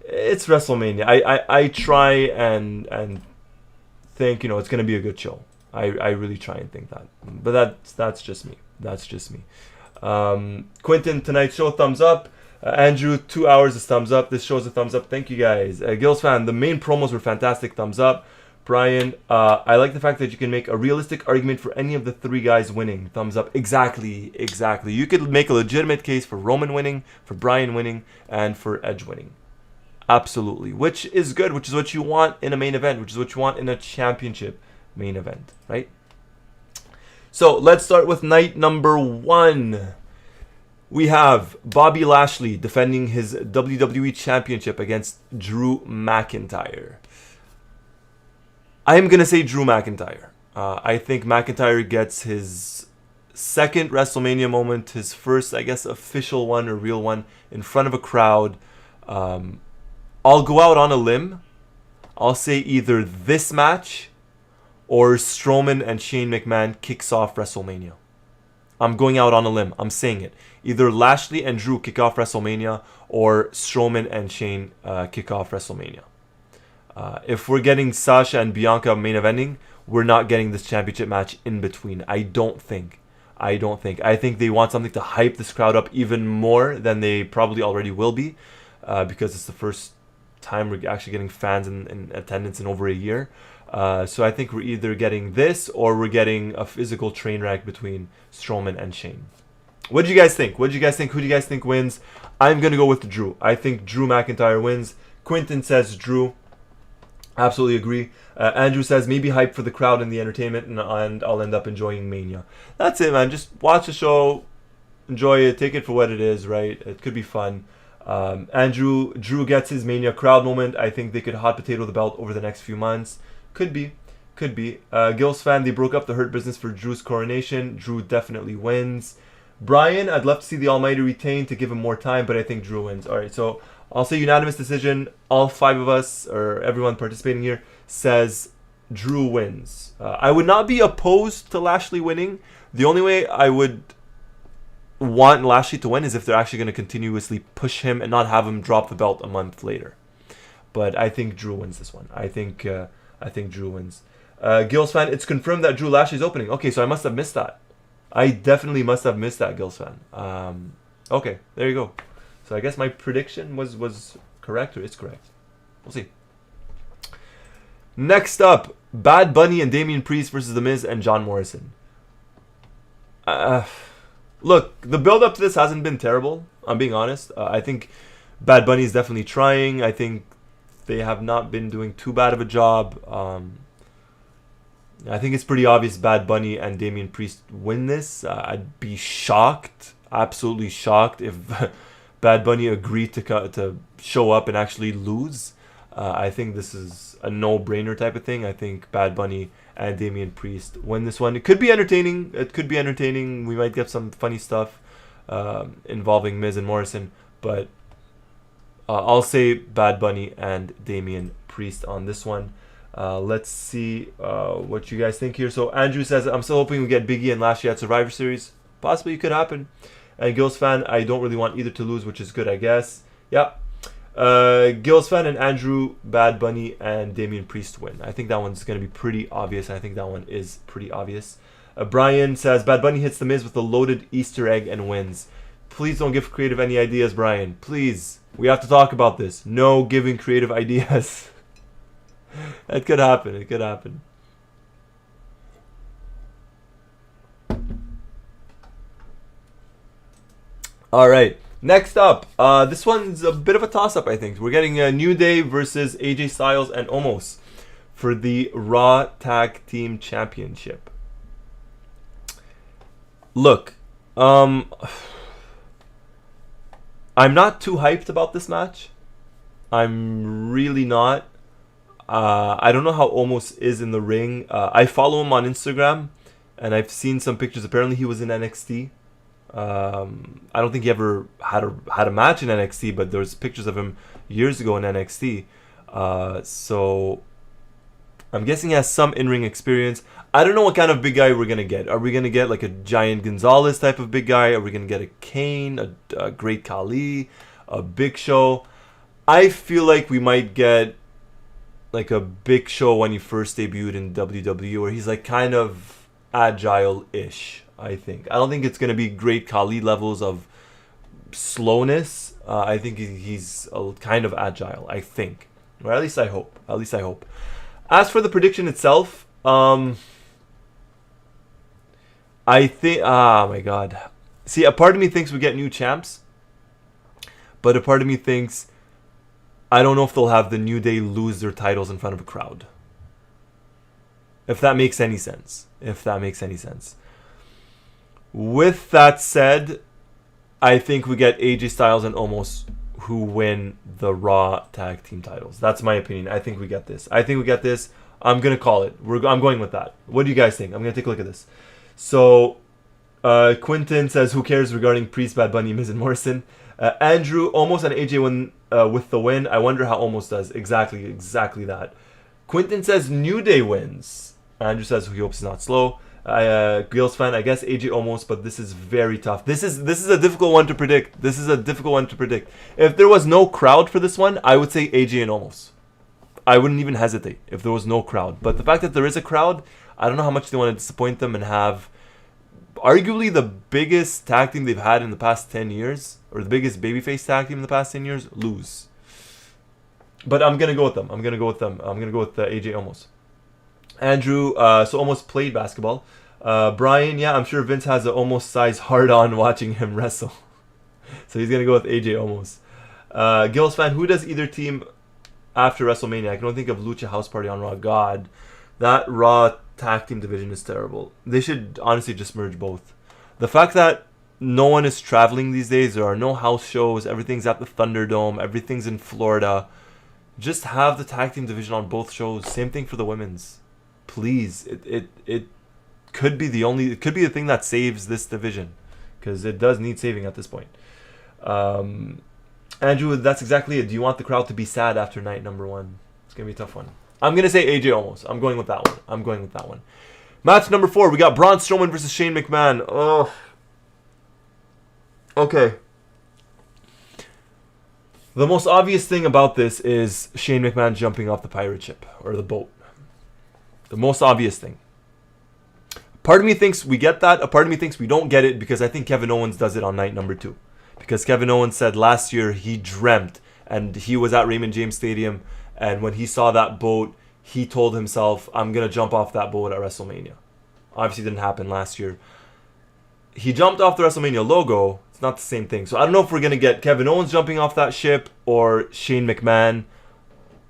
Speaker 1: it's WrestleMania. I try and think, it's going to be a good show. I really try and think that. But that's just me. Quentin, tonight's show, thumbs up. Andrew, 2 hours is thumbs up. This show's a thumbs up. Thank you guys. Gills fan, the main promos were fantastic. Thumbs up. Brian, I like the fact that you can make a realistic argument for any of the three guys winning. Thumbs up. Exactly. You could make a legitimate case for Roman winning, for Brian winning, and for Edge winning. Absolutely. Which is good, which is what you want in a main event, which is what you want in a championship main event, right? So let's start with night number 1. We have Bobby Lashley defending his WWE Championship against Drew McIntyre. I'm going to say Drew McIntyre. I think McIntyre gets his second WrestleMania moment, his first, I guess, official one or real one in front of a crowd. I'll go out on a limb. I'll say either this match or Strowman and Shane McMahon kicks off WrestleMania. I'm going out on a limb. I'm saying it. Either Lashley and Drew kick off WrestleMania or Strowman and Shane kick off WrestleMania. If we're getting Sasha and Bianca main eventing, we're not getting this championship match in between. I don't think. I think they want something to hype this crowd up even more than they probably already will be, because it's the first time we're actually getting fans in attendance in over a year. So I think we're either getting this or we're getting a physical train wreck between Strowman and Shane. What do you guys think? Who do you guys think wins? I'm going to go with Drew. I think Drew McIntyre wins. Quentin says Drew. Absolutely agree. Andrew says maybe hype for the crowd and the entertainment, and I'll end up enjoying Mania. That's it, man. Just watch the show, enjoy it, take it for what it is, right? It could be fun. Drew gets his Mania crowd moment. I think they could hot potato the belt over the next few months. Could be. Gil's fan, they broke up the Hurt Business for Drew's coronation. Drew definitely wins. Brian, I'd love to see the Almighty retain to give him more time, but I think Drew wins. All right, so I'll say unanimous decision. All 5 of us, or everyone participating here, says Drew wins. I would not be opposed to Lashley winning. The only way I would want Lashley to win is if they're actually going to continuously push him and not have him drop the belt a month later. But I think Drew wins this one. I think Drew wins. Gil's fan, it's confirmed that Drew Lashley's opening. Okay, so I must have missed that. I definitely must have missed that, Gil's fan. Okay, there you go. So I guess my prediction was correct, or is correct. We'll see. Next up, Bad Bunny and Damian Priest versus The Miz and John Morrison. Look, the build-up to this hasn't been terrible. I'm being honest. I think Bad Bunny is definitely trying. I think they have not been doing too bad of a job. I think it's pretty obvious Bad Bunny and Damian Priest win this. I'd be shocked, absolutely shocked, if Bad Bunny agreed to show up and actually lose. I think this is a no-brainer type of thing. I think Bad Bunny and Damian Priest win this one. It could be entertaining. We might get some funny stuff involving Miz and Morrison, but I'll say Bad Bunny and Damian Priest on this one. Let's see what you guys think here. So Andrew says, I'm still hoping we get Big E and Lashley at Survivor Series. Possibly it could happen. And Gil's fan, I don't really want either to lose, which is good, I guess. Yep. Gil's fan and Andrew, Bad Bunny and Damian Priest win. I think that one's going to be pretty obvious. I think that one is pretty obvious. Brian says, Bad Bunny hits The Miz with a loaded Easter egg and wins. Please don't give creative any ideas, Brian. Please. We have to talk about this. No giving creative ideas. It could happen. All right. Next up, this one's a bit of a toss-up, I think. We're getting a New Day versus AJ Styles and Omos for the Raw Tag Team Championship. Look, I'm not too hyped about this match. I'm really not. I don't know how Omos is in the ring. I follow him on Instagram, and I've seen some pictures. Apparently, he was in NXT. I don't think he ever had a match in NXT, but there's pictures of him years ago in NXT. So I'm guessing he has some in-ring experience. I don't know what kind of big guy we're gonna get. Are we gonna get like a Giant Gonzalez type of big guy? Are we gonna get a Kane, a Great Khali, a Big Show? I feel like we might get like a Big Show when he first debuted in WWE, where he's like kind of agile-ish. I don't think it's gonna be Great Khali levels of slowness. I think he's kind of agile. I think, or at least I hope. As for the prediction itself, I think... Oh, my God. See, a part of me thinks we get new champs. But a part of me thinks... I don't know if they'll have the New Day lose their titles in front of a crowd. If that makes any sense. With that said, I think we get AJ Styles and Omos who win the Raw Tag Team titles. That's my opinion. I think we get this. I'm going to call it. I'm going with that. What do you guys think? I'm going to take a look at this. So, Quinton says, who cares regarding Priest, Bad Bunny, Miz, and Morrison? Andrew, Omos and AJ win with the win. I wonder how Omos does. Exactly that. Quinton says New Day wins. Andrew says he hopes it's not slow. Gil's fan, I guess AJ Omos, but this is very tough. This is a difficult one to predict. If there was no crowd for this one, I would say AJ and Omos. I wouldn't even hesitate if there was no crowd. But the fact that there is a crowd, I don't know how much they want to disappoint them and have arguably the biggest tag team they've had in the past 10 years, or the biggest babyface tag team in the past 10 years, lose. But I'm going to go with them. I'm going to go with AJ Omos. Andrew, so Omos played basketball. Brian, yeah, I'm sure Vince has an Omos size hard on watching him wrestle. So he's going to go with AJ Omos. Gil's fan, who does either team after WrestleMania? I can only think of Lucha House Party on Raw. God, that Raw tag team division is terrible. They should honestly just merge both. The fact that no one is traveling these days, there are no house shows, everything's at the Thunderdome, everything's in Florida. Just have the tag team division on both shows. Same thing for the women's. Please, it could be the thing that saves this division, because it does need saving at this point. Andrew, that's exactly it. Do you want the crowd to be sad after night number 1? It's gonna be a tough one. I'm gonna say AJ Omos. I'm going with that one. Match number 4, we got Braun Strowman versus Shane McMahon. Oh, okay. The most obvious thing about this is Shane McMahon jumping off the pirate ship or the boat. The most obvious thing. Part of me thinks we get that. A part of me thinks we don't get it, because I think Kevin Owens does it on night number 2. Because Kevin Owens said last year he dreamt, and he was at Raymond James Stadium, and when he saw that boat, he told himself, I'm going to jump off that boat at WrestleMania. Obviously, it didn't happen last year. He jumped off the WrestleMania logo. It's not the same thing. So I don't know if we're going to get Kevin Owens jumping off that ship or Shane McMahon.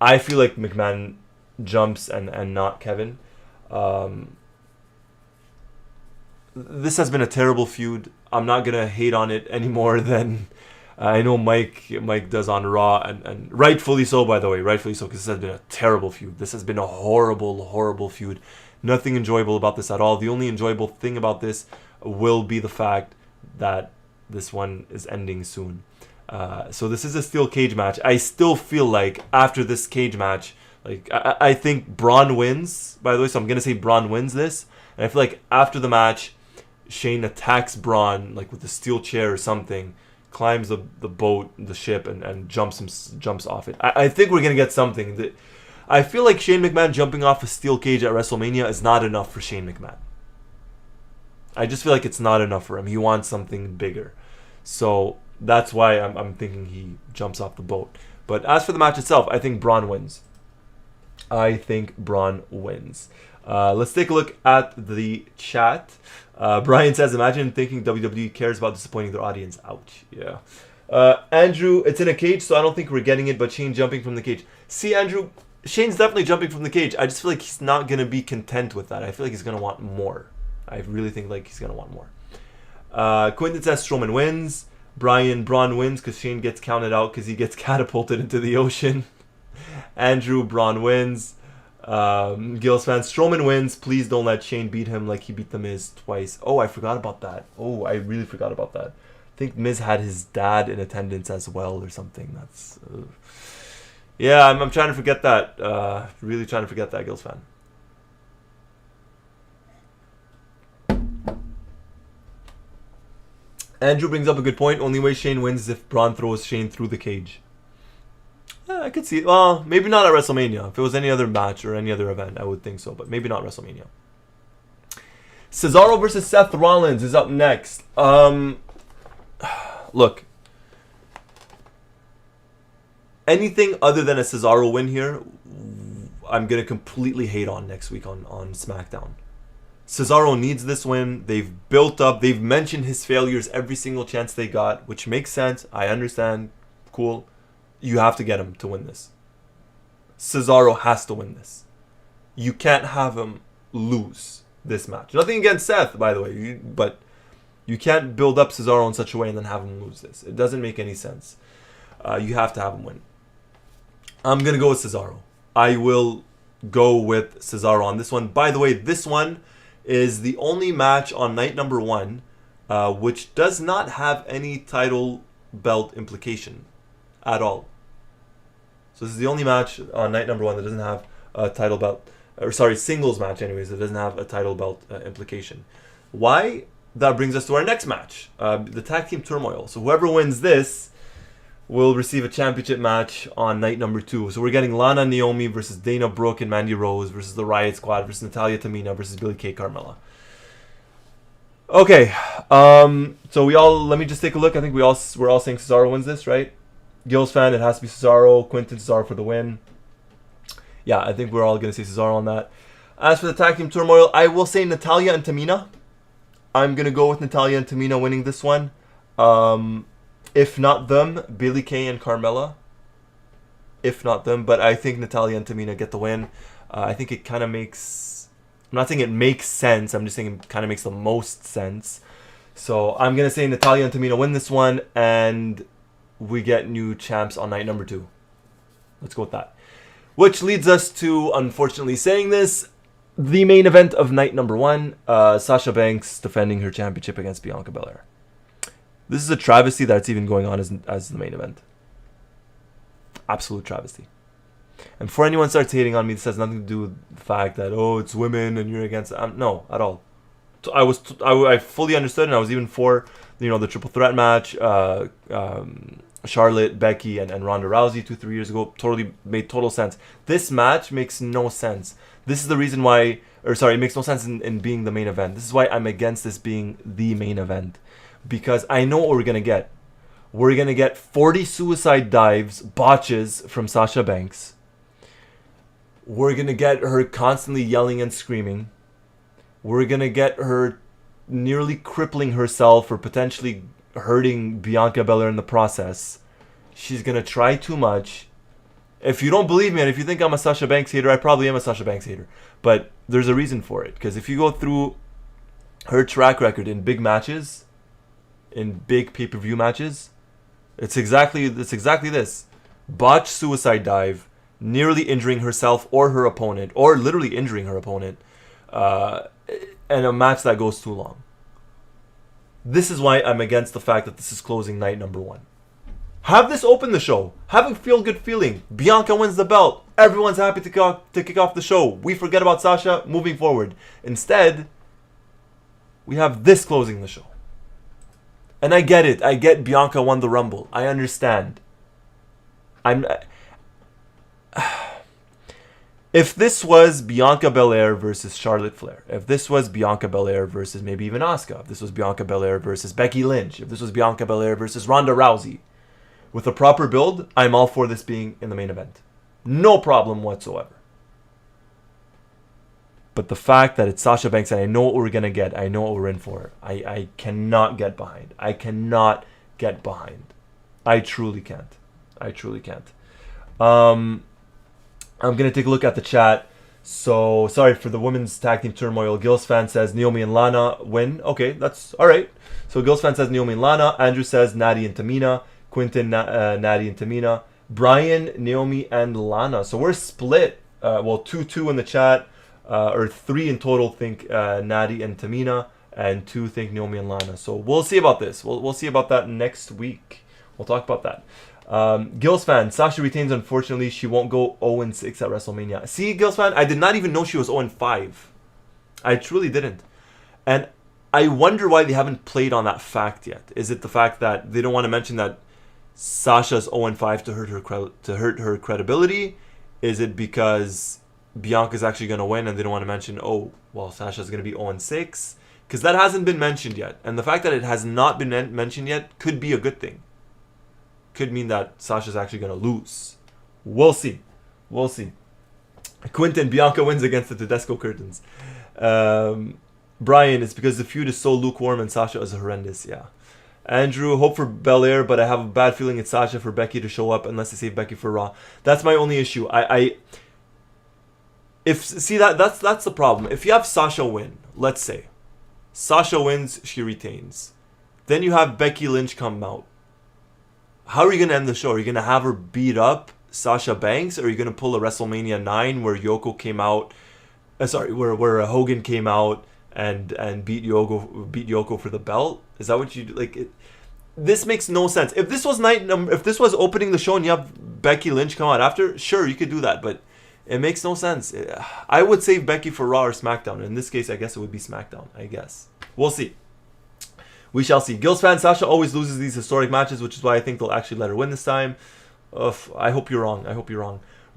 Speaker 1: I feel like McMahon jumps and not Kevin. This has been a terrible feud. I'm not going to hate on it any more than I know Mike does on Raw, and rightfully so, by the way. Rightfully so, because this has been a terrible feud. This has been a horrible feud. Nothing enjoyable about this at all. The only enjoyable thing about this will be the fact that this one is ending soon. So this is a steel cage match. I still feel like after this cage match, like I think Braun wins, by the way, so I'm going to say Braun wins this. And I feel like after the match, Shane attacks Braun like with a steel chair or something, climbs the boat, the ship, and jumps off it. I think we're going to get something. I feel like Shane McMahon jumping off a steel cage at WrestleMania is not enough for Shane McMahon. I just feel like it's not enough for him. He wants something bigger. So that's why I'm thinking he jumps off the boat. But as for the match itself, I think Braun wins. Let's take a look at the chat. Brian says, imagine thinking WWE cares about disappointing their audience. Ouch. Yeah. Andrew, it's in a cage, so I don't think we're getting it, but Shane jumping from the cage. See, Andrew, Shane's definitely jumping from the cage. I just feel like he's not going to be content with that. I feel like he's going to want more. I really think like he's going to want more. Quinton says Strowman wins. Braun wins because Shane gets counted out because he gets catapulted into the ocean. Andrew, Braun wins. Gil's fans, Strowman wins. Please don't let Shane beat him like he beat The Miz twice. Oh, I forgot about that. Oh, I really forgot about that. I think Miz had his dad in attendance as well or something. That's... yeah, I'm trying to forget that. Really trying to forget that, Gil's fan. Andrew brings up a good point. Only way Shane wins is if Braun throws Shane through the cage. Yeah, I could see it. Well, maybe not at WrestleMania. If it was any other match or any other event, I would think so. But maybe not WrestleMania. Cesaro versus Seth Rollins is up next. Look. Anything other than a Cesaro win here, I'm going to completely hate on next week on SmackDown. Cesaro needs this win. They've built up. They've mentioned his failures every single chance they got, which makes sense. I understand. Cool. You have to get him to win this. Cesaro has to win this. You can't have him lose this match. Nothing against Seth, by the way, but you can't build up Cesaro in such a way and then have him lose this. It doesn't make any sense. You have to have him win. I'm going to go with Cesaro. I will go with Cesaro on this one. By the way, this one is the only match on night number 1 which does not have any title belt implication at all. So this is the only match on night number 1 that doesn't have a title belt, singles match anyways, that doesn't have a title belt implication. Why? That brings us to our next match, the Tag Team Turmoil. So whoever wins this will receive a championship match on night number 2. So we're getting Lana Naomi versus Dana Brooke and Mandy Rose versus the Riot Squad versus Natalya Tamina versus Billie Kay Carmella. Okay, so let me just take a look. I think we're all saying Cesaro wins this, right? Gil's fan, it has to be Cesaro. Quinton, Cesaro for the win. Yeah, I think we're all going to say Cesaro on that. As for the Tag Team Turmoil, I will say Natalya and Tamina. I'm going to go with Natalya and Tamina winning this one. If not them, Billie Kay and Carmella. If not them, but I think Natalya and Tamina get the win. I think it kind of makes... I'm not saying it makes sense. I'm just saying it kind of makes the most sense. So I'm going to say Natalya and Tamina win this one. And we get new champs on night number 2. Let's go with that. Which leads us to, unfortunately saying this, the main event of night number 1. Sasha Banks defending her championship against Bianca Belair. This is a travesty that's even going on as the main event. Absolute travesty. And before anyone starts hating on me, this has nothing to do with the fact that, oh, it's women and you're against... no, at all. I fully understood, and I was even for, the triple threat match. Charlotte, Becky, and Ronda Rousey 2-3 years ago. Totally made total sense. This match makes no sense. This is the reason why... it makes no sense in being the main event. This is why I'm against this being the main event. Because I know what we're going to get. We're going to get 40 suicide dives, botches from Sasha Banks. We're going to get her constantly yelling and screaming. We're going to get her nearly crippling herself or potentially hurting Bianca Belair in the process. She's going to try too much. If you don't believe me, and if you think I'm a Sasha Banks hater, I probably am a Sasha Banks hater. But there's a reason for it. Because if you go through her track record in big matches... in big pay-per-view matches, it's exactly this. Botched suicide dive, nearly injuring herself or her opponent, or literally injuring her opponent, and a match that goes too long. This is why I'm against the fact that this is closing night number 1. Have this open the show. Have a feel-good feeling. Bianca wins the belt. Everyone's happy to kick off the show. We forget about Sasha moving forward. Instead, we have this closing the show. And I get it. I get Bianca won the Rumble. I understand. If this was Bianca Belair versus Charlotte Flair, if this was Bianca Belair versus maybe even Asuka, if this was Bianca Belair versus Becky Lynch, if this was Bianca Belair versus Ronda Rousey, with a proper build, I'm all for this being in the main event. No problem whatsoever. But the fact that it's Sasha Banks and I know what we're going to get, I know what we're in for, I cannot get behind. I cannot get behind. I truly can't. I'm going to take a look at the chat. So, sorry for the women's tag team turmoil. Gil's fan says Naomi and Lana win. Okay, that's all right. So, Gil's fan says Naomi and Lana. Andrew says Natty and Tamina. Quinton, Natty and Tamina. Brian, Naomi, and Lana. So, we're split. 2-2 in the chat. Or 3 in total think Natty and Tamina, and 2 think Naomi and Lana. So we'll see about this. We'll see about that next week. We'll talk about that. Gil's fan, Sasha retains. Unfortunately, she won't go 0-6 at WrestleMania. See, Gil's fan, I did not even know she was 0-5. I truly didn't. And I wonder why they haven't played on that fact yet. Is it the fact that they don't want to mention that Sasha's 0-5 to hurt her credibility? Is it because Bianca's actually going to win and they don't want to mention, Sasha's going to be 0-6? Because that hasn't been mentioned yet. And the fact that it has not been mentioned yet could be a good thing. Could mean that Sasha's actually going to lose. We'll see. Quinton, Bianca wins against the Tedesco curtains. Brian, it's because the feud is so lukewarm and Sasha is horrendous. Yeah. Andrew, hope for Belair, but I have a bad feeling it's Sasha for Becky to show up unless they save Becky for Raw. That's my only issue. That's the problem. If you have Sasha win, let's say Sasha wins, she retains. Then you have Becky Lynch come out. How are you gonna end the show? Are you gonna have her beat up Sasha Banks, or are you gonna pull a WrestleMania 9 where Yoko came out? Where Hogan came out and beat Yoko for the belt? Is that what you do? Like? This makes no sense. If this was opening the show and you have Becky Lynch come out after, sure, you could do that, but it makes no sense. I would save Becky for Raw or SmackDown. In this case, I guess it would be SmackDown. I guess we'll see. We shall see. Gil's fan Sasha always loses these historic matches, which is why I think they'll actually let her win this time. I hope you're wrong.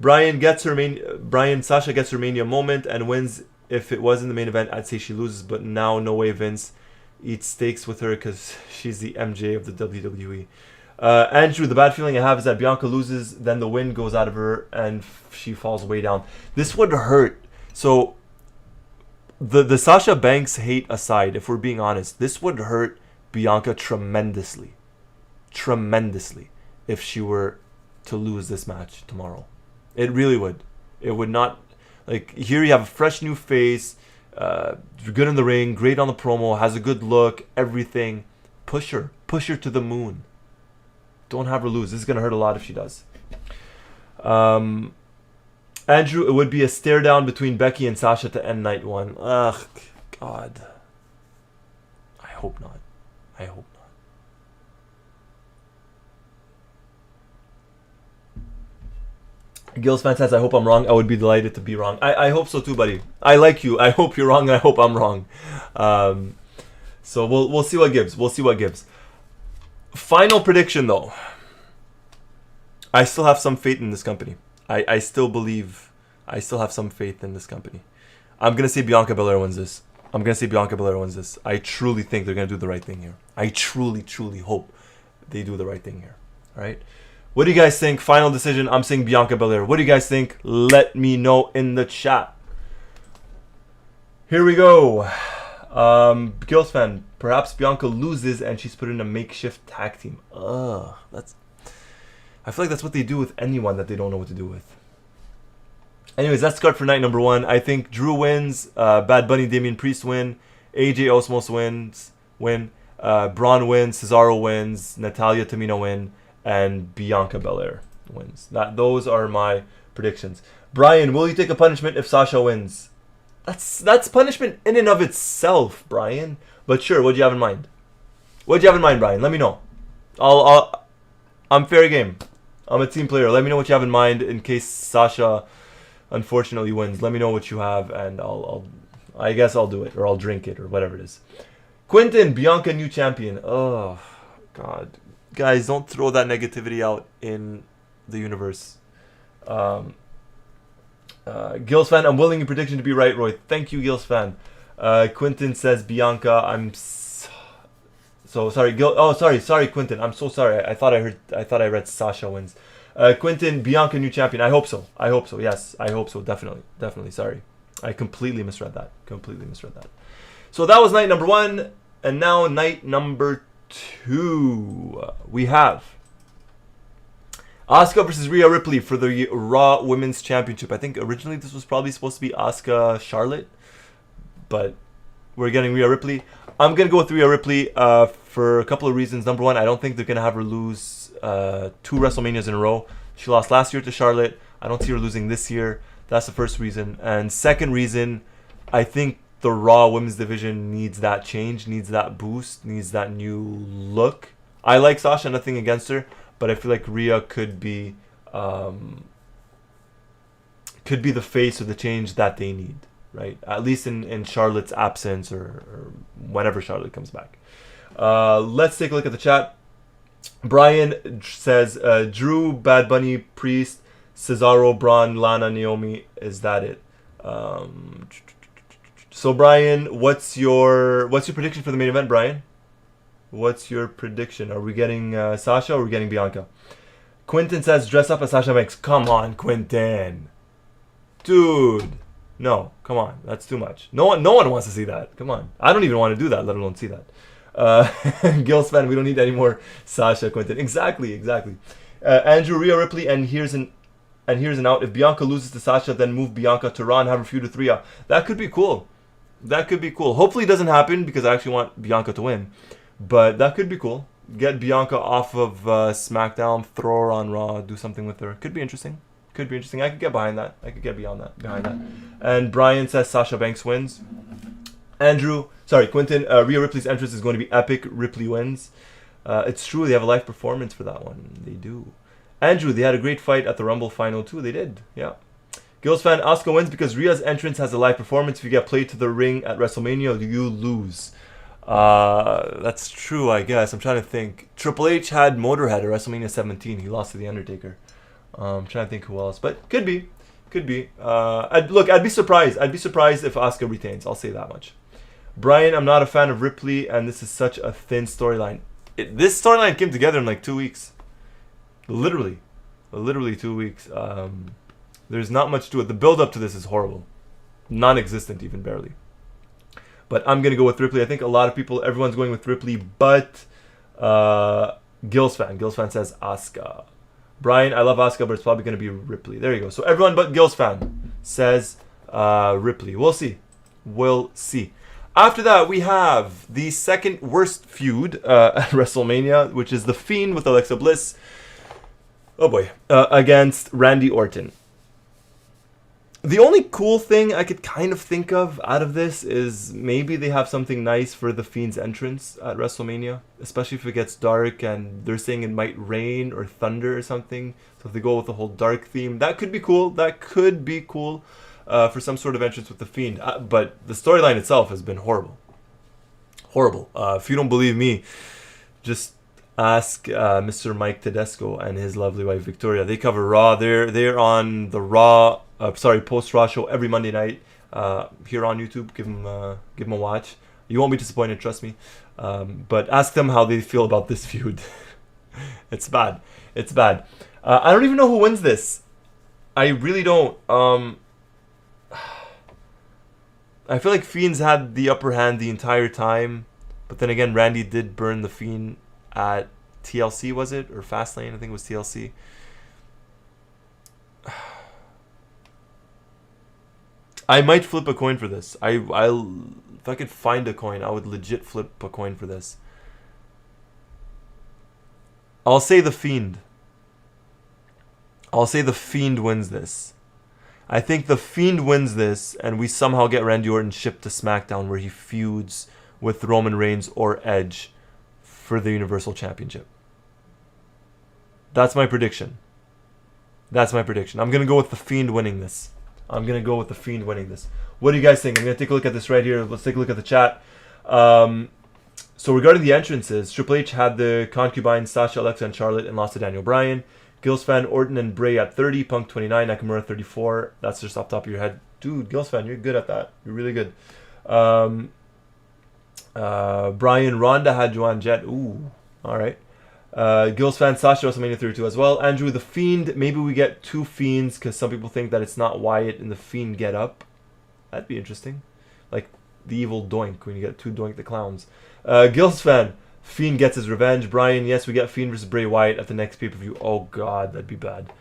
Speaker 1: Sasha gets her Mania moment and wins. If it was in the main event, I'd say she loses, but now no way Vince eats steaks with her because she's the MJ of the WWE. Andrew, the bad feeling I have is that Bianca loses, then the wind goes out of her and she falls way down. This would hurt. So the Sasha Banks hate aside, if we're being honest, this would hurt Bianca tremendously if she were to lose this match tomorrow. It really would. It would not. Like, here you have a fresh new face, good in the ring, great on the promo, has a good look, everything. Push her to the moon. Don't have her lose. This is gonna hurt a lot if she does. Andrew, it would be a stare down between Becky and Sasha to end night one. Ugh, God. I hope not. Gil's fan says, I hope I'm wrong. I would be delighted to be wrong. I hope so too, buddy. I like you. I hope you're wrong and I hope I'm wrong. So we'll see what gives. Final prediction though. I still have some faith in this company. I still have some faith in this company. I'm going to say Bianca Belair wins this. I truly think they're going to do the right thing here. I truly hope they do the right thing here. All right? What do you guys think? Final decision. I'm saying Bianca Belair. What do you guys think? Let me know in the chat. Here we go. Gil's fan. Perhaps Bianca loses and she's put in a makeshift tag team. I feel like that's what they do with anyone that they don't know what to do with. Anyways, that's card for night number 1. I think Drew wins. Bad Bunny, Damian Priest win. AJ Osmos win. Braun wins. Cesaro wins. Natalia Tamina win. And Bianca Belair wins. Those are my predictions. Brian, will you take a punishment if Sasha wins? That's punishment in and of itself, Brian. But sure, what do you have in mind? Brian? Let me know. I'm fair game. I'm a team player. Let me know what you have in mind in case Sasha unfortunately wins. Let me know what you have, and I guess I'll do it, or I'll drink it, or whatever it is. Quinton, Bianca new champion. Oh God. Guys, don't throw that negativity out in the universe. Gil's fan, I'm willing your prediction to be right, Roy. Thank you, Gil's fan. Quinton says Bianca. I'm so sorry, Gil. Oh, sorry, Quinton. I'm so sorry. I thought I read Sasha wins. Quinton, Bianca new champion. I hope so. Yes, I hope so. Definitely. Sorry, I completely misread that. So that was night number 1, and now night number 2, we have Asuka versus Rhea Ripley for the Raw Women's Championship. I think originally this was probably supposed to be Asuka Charlotte, but we're getting Rhea Ripley. I'm gonna go with Rhea Ripley for a couple of reasons. Number 1, I don't think they're gonna have her lose 2 WrestleManias in a row. She lost last year to Charlotte. I don't see her losing this year. That's the first reason. And second reason, I think the Raw Women's Division needs that change, needs that boost, needs that new look. I like Sasha, nothing against her, but I feel like Rhea could be the face or the change that they need, right? At least in Charlotte's absence or whenever Charlotte comes back. Let's take a look at the chat. Brian says, Drew, Bad Bunny, Priest, Cesaro, Braun, Lana, Naomi. Is that it? So Brian, what's your prediction for the main event, Brian? What's your prediction? Are we getting Sasha or are we getting Bianca? Quinton says dress up as Sasha Banks. Come on, Quinton. Dude. No, come on. That's too much. No one wants to see that. Come on. I don't even want to do that, let alone see that. Gil's fan, we don't need any more Sasha Quinton. Exactly. Andrew, Rhea Ripley, and here's an out. If Bianca loses to Sasha, then move Bianca to Raw and have her feud with Rhea. That could be cool. Hopefully it doesn't happen because I actually want Bianca to win. But that could be cool. Get Bianca off of SmackDown, throw her on Raw, do something with her. Could be interesting. I could get behind that. Behind that. And Brian says Sasha Banks wins. Quinton, Rhea Ripley's entrance is going to be epic. Ripley wins. It's true, they have a live performance for that one. They do. Andrew, they had a great fight at the Rumble final too. They did, yeah. Gil's fan, Asuka wins because Rhea's entrance has a live performance. If you get played to the ring at WrestleMania, you lose. That's true, I guess. I'm trying to think. Triple H had Motorhead at WrestleMania 17. He lost to The Undertaker. I'm trying to think who else, but could be. I'd be surprised. I'd be surprised if Asuka retains. I'll say that much. Brian, I'm not a fan of Ripley, and this is such a thin storyline. This storyline came together in like 2 weeks. Literally 2 weeks. There's not much to it. The build up to this is horrible. Non-existent, even barely. But I'm going to go with Ripley. I think everyone's going with Ripley, but Gil's fan says Asuka. Brian, I love Asuka, but it's probably going to be Ripley. There you go. So everyone but Gil's fan says Ripley. We'll see. After that, we have the second worst feud at WrestleMania, which is The Fiend with Alexa Bliss. Oh boy. Against Randy Orton. The only cool thing I could kind of think of out of this is maybe they have something nice for The Fiend's entrance at WrestleMania, especially if it gets dark and they're saying it might rain or thunder or something. So if they go with the whole dark theme, that could be cool. For some sort of entrance with The Fiend. But the storyline itself has been horrible. If you don't believe me, just ask Mr. Mike Tedesco and his lovely wife Victoria. They cover Raw. They're on the Raw, post-Raw show every Monday night here on YouTube. Give them a watch. You won't be disappointed, trust me. But ask them how they feel about this feud. It's bad. I don't even know who wins this. I really don't. I feel like Fiend's had the upper hand the entire time, but then again, Randy did burn the Fiend at TLC, was it? Or Fastlane, I think it was TLC. I might flip a coin for this. If I could find a coin, I would legit flip a coin for this. I'll say The Fiend. Wins this. I think The Fiend wins this, and we somehow get Randy Orton shipped to SmackDown where he feuds with Roman Reigns or Edge for the Universal Championship. That's my prediction. I'm going to go with The Fiend winning this. What do you guys think? I'm going to take a look at this right here. Let's take a look at the chat. So regarding the entrances, Triple H had the concubines Sasha, Alexa, and Charlotte and lost to Daniel Bryan. Gil's fan, Orton and Bray at 30, Punk 29, Nakamura 34. That's just off the top of your head. Dude, Gil's fan, you're good at that. You're really good. Brian, Ronda had Joanne Jett. Ooh, all right. Gil's fan, Sasha, WrestleMania 32 as well. Andrew, The Fiend. Maybe we get two Fiends because some people think that it's not Wyatt and The Fiend get up. That'd be interesting. Like the evil Doink when you get two Doink the Clowns. Gil's fan, Fiend gets his revenge. Brian, yes, we get Fiend versus Bray Wyatt at the next pay-per-view. Oh, God, that'd be bad.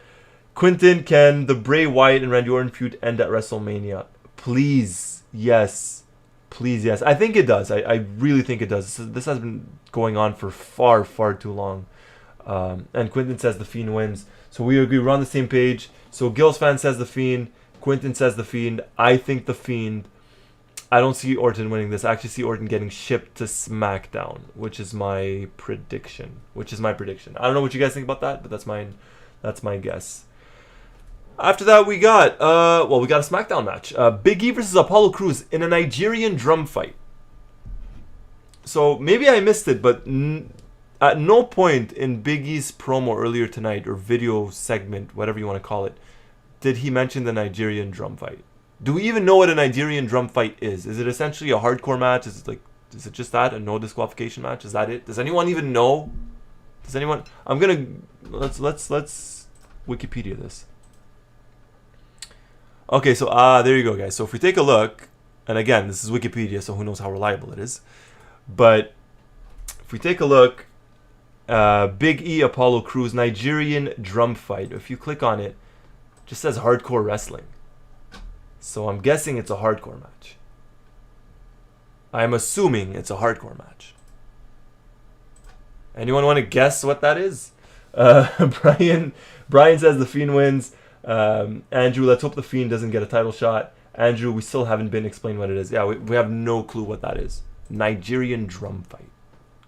Speaker 1: Quinton, can the Bray Wyatt and Randy Orton feud end at WrestleMania? Please, yes. I think it does. I really think it does. This has been going on for far, far too long. And Quinton says The Fiend wins. So we agree. We're on the same page. So Gil's fan says The Fiend. Quinton says The Fiend. I think The Fiend. I don't see Orton winning this. I actually see Orton getting shipped to SmackDown, which is my prediction. I don't know what you guys think about that, but that's my guess. After that, we got a SmackDown match. Big E versus Apollo Crews in a Nigerian drum fight. So maybe I missed it, but at no point in Big E's promo earlier tonight, or video segment, whatever you want to call it, did he mention the Nigerian drum fight. Do we even know what a Nigerian drum fight is? Is it essentially a hardcore match? Is it just that, a no disqualification match? Is that it? Does anyone even know? Let's Wikipedia this. Okay, so there you go, guys. So if we take a look, and again, this is Wikipedia, so who knows how reliable it is. But if we take a look, Big E Apollo Crews Nigerian drum fight. If you click on it, it just says hardcore wrestling. So I'm guessing it's a hardcore match. I'm assuming it's a hardcore match. Anyone want to guess what that is? Brian says the Fiend wins. Andrew, let's hope the Fiend doesn't get a title shot. Andrew, we still haven't been explained what it is. Yeah, we have no clue what that is. Nigerian drum fight.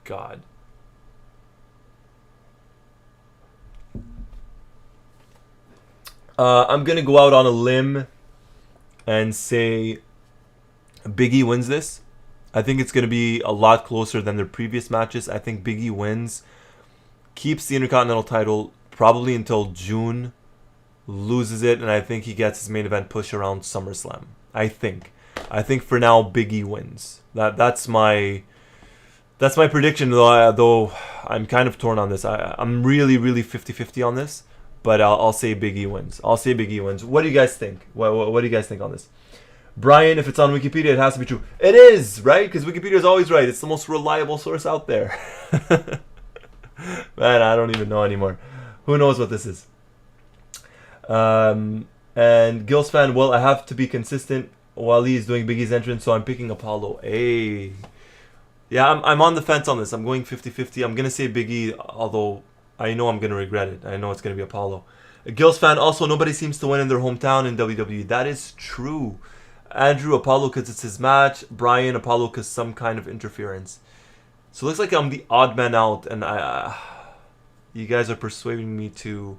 Speaker 1: God. I'm going to go out on a limb and say Big E wins this. I think it's going to be a lot closer than their previous matches. I think Big E wins, keeps the Intercontinental title probably until June, loses it, and I think he gets his main event push around SummerSlam. I think for now Big E wins. That's my prediction, though I'm kind of torn on this. I'm really 50-50 on this, but I'll say Big E wins. What do you guys think? What do you guys think on this? Brian, if it's on Wikipedia, it has to be true. It is, right? Because Wikipedia is always right. It's the most reliable source out there. Man, I don't even know anymore. Who knows what this is? And Gil's fan, well, I have to be consistent while he's doing Big E's entrance, so I'm picking Apollo. Hey. Yeah, I'm on the fence on this. I'm going 50-50. I'm going to say Big E, although I know I'm going to regret it. I know it's going to be Apollo. Gil's fan, also, nobody seems to win in their hometown in WWE. That is true. Andrew, Apollo because it's his match. Brian, Apollo because some kind of interference. So it looks like I'm the odd man out, and you guys are persuading me to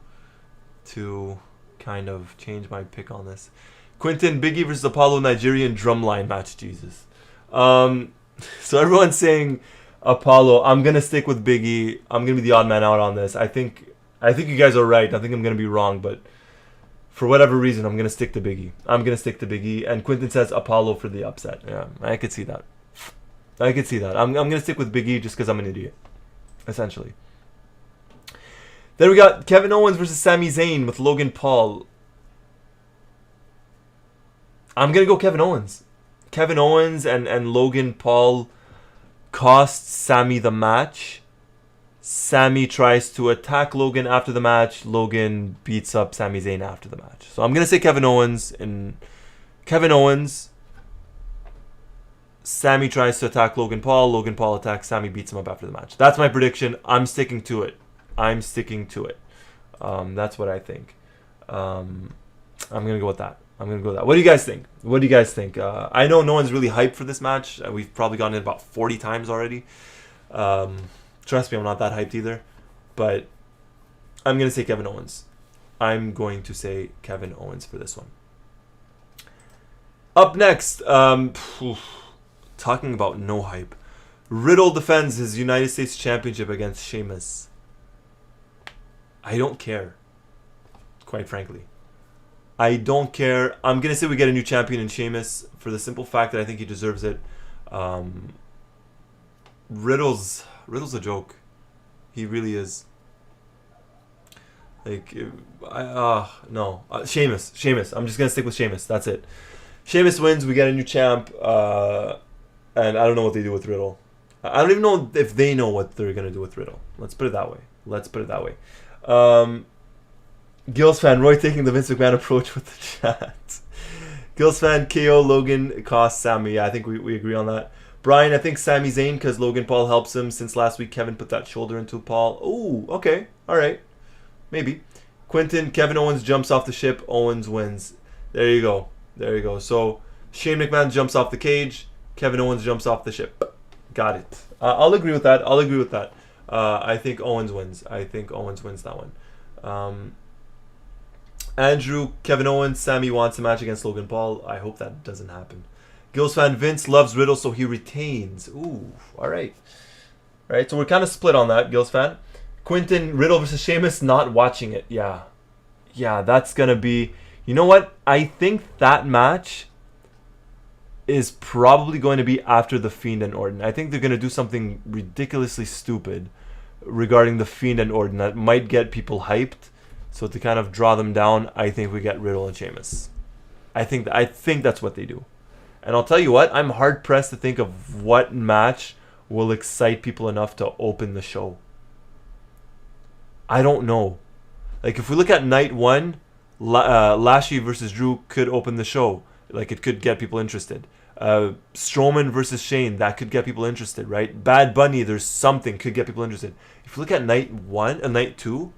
Speaker 1: kind of change my pick on this. Quinton, Big E versus Apollo Nigerian drumline match. Jesus. So everyone's saying Apollo. I'm gonna stick with Big E. I'm gonna be the odd man out on this. I think you guys are right. I think I'm gonna be wrong, but for whatever reason, I'm gonna stick to Big E. And Quinton says Apollo for the upset. Yeah, I could see that. I'm gonna stick with Big E just because I'm an idiot, essentially. Then we got Kevin Owens versus Sami Zayn with Logan Paul. I'm gonna go Kevin Owens. Kevin Owens and Logan Paul cost Sami the match. Sami tries to attack Logan after the match. Logan beats up Sami Zayn after the match. So I'm gonna say Kevin Owens. Sami tries to attack Logan Paul. Logan Paul attacks Sami, beats him up after the match. That's my prediction. I'm sticking to it. That's what I think. I'm gonna go with that. What do you guys think? I know no one's really hyped for this match. We've probably gotten it about 40 times already. Trust me, I'm not that hyped either. But I'm going to say Kevin Owens. For this one. Up next, talking about no hype. Riddle defends his United States Championship against Sheamus. I don't care. Quite frankly. I don't care. I'm going to say we get a new champion in Sheamus for the simple fact that I think he deserves it. Riddle's a joke. He really is. Sheamus. I'm just going to stick with Sheamus. That's it. Sheamus wins. We get a new champ. And I don't know what they do with Riddle. I don't even know if they know what they're going to do with Riddle. Let's put it that way. Gil's fan, Roy taking the Vince McMahon approach with the chat. Gil's fan, KO Logan cost Sami. Yeah, I think we agree on that. Brian, I think Sami Zayn because Logan Paul helps him. Since last week, Kevin put that shoulder into Paul. Oh, okay. All right. Maybe. Quinton, Kevin Owens jumps off the ship. Owens wins. There you go. So Shane McMahon jumps off the cage. Kevin Owens jumps off the ship. Got it. I'll agree with that. I think Owens wins. That one. Andrew, Kevin Owens, Sami wants a match against Logan Paul. I hope that doesn't happen. Gil's fan, Vince loves Riddle, so he retains. Ooh, all right. All right, so we're kind of split on that, Gil's fan. Quinton, Riddle versus Sheamus, not watching it. Yeah, that's going to be... You know what? I think that match is probably going to be after The Fiend and Orton. I think they're going to do something ridiculously stupid regarding The Fiend and Orton that might get people hyped. So to kind of draw them down, I think we get Riddle and Sheamus. I think that's what they do. And I'll tell you what, I'm hard pressed to think of what match will excite people enough to open the show. I don't know. Like if we look at night one, Lashley versus Drew could open the show. Like it could get people interested. Strowman versus Shane, that could get people interested, right? Bad Bunny, there's something could get people interested. If you look at night one and night two,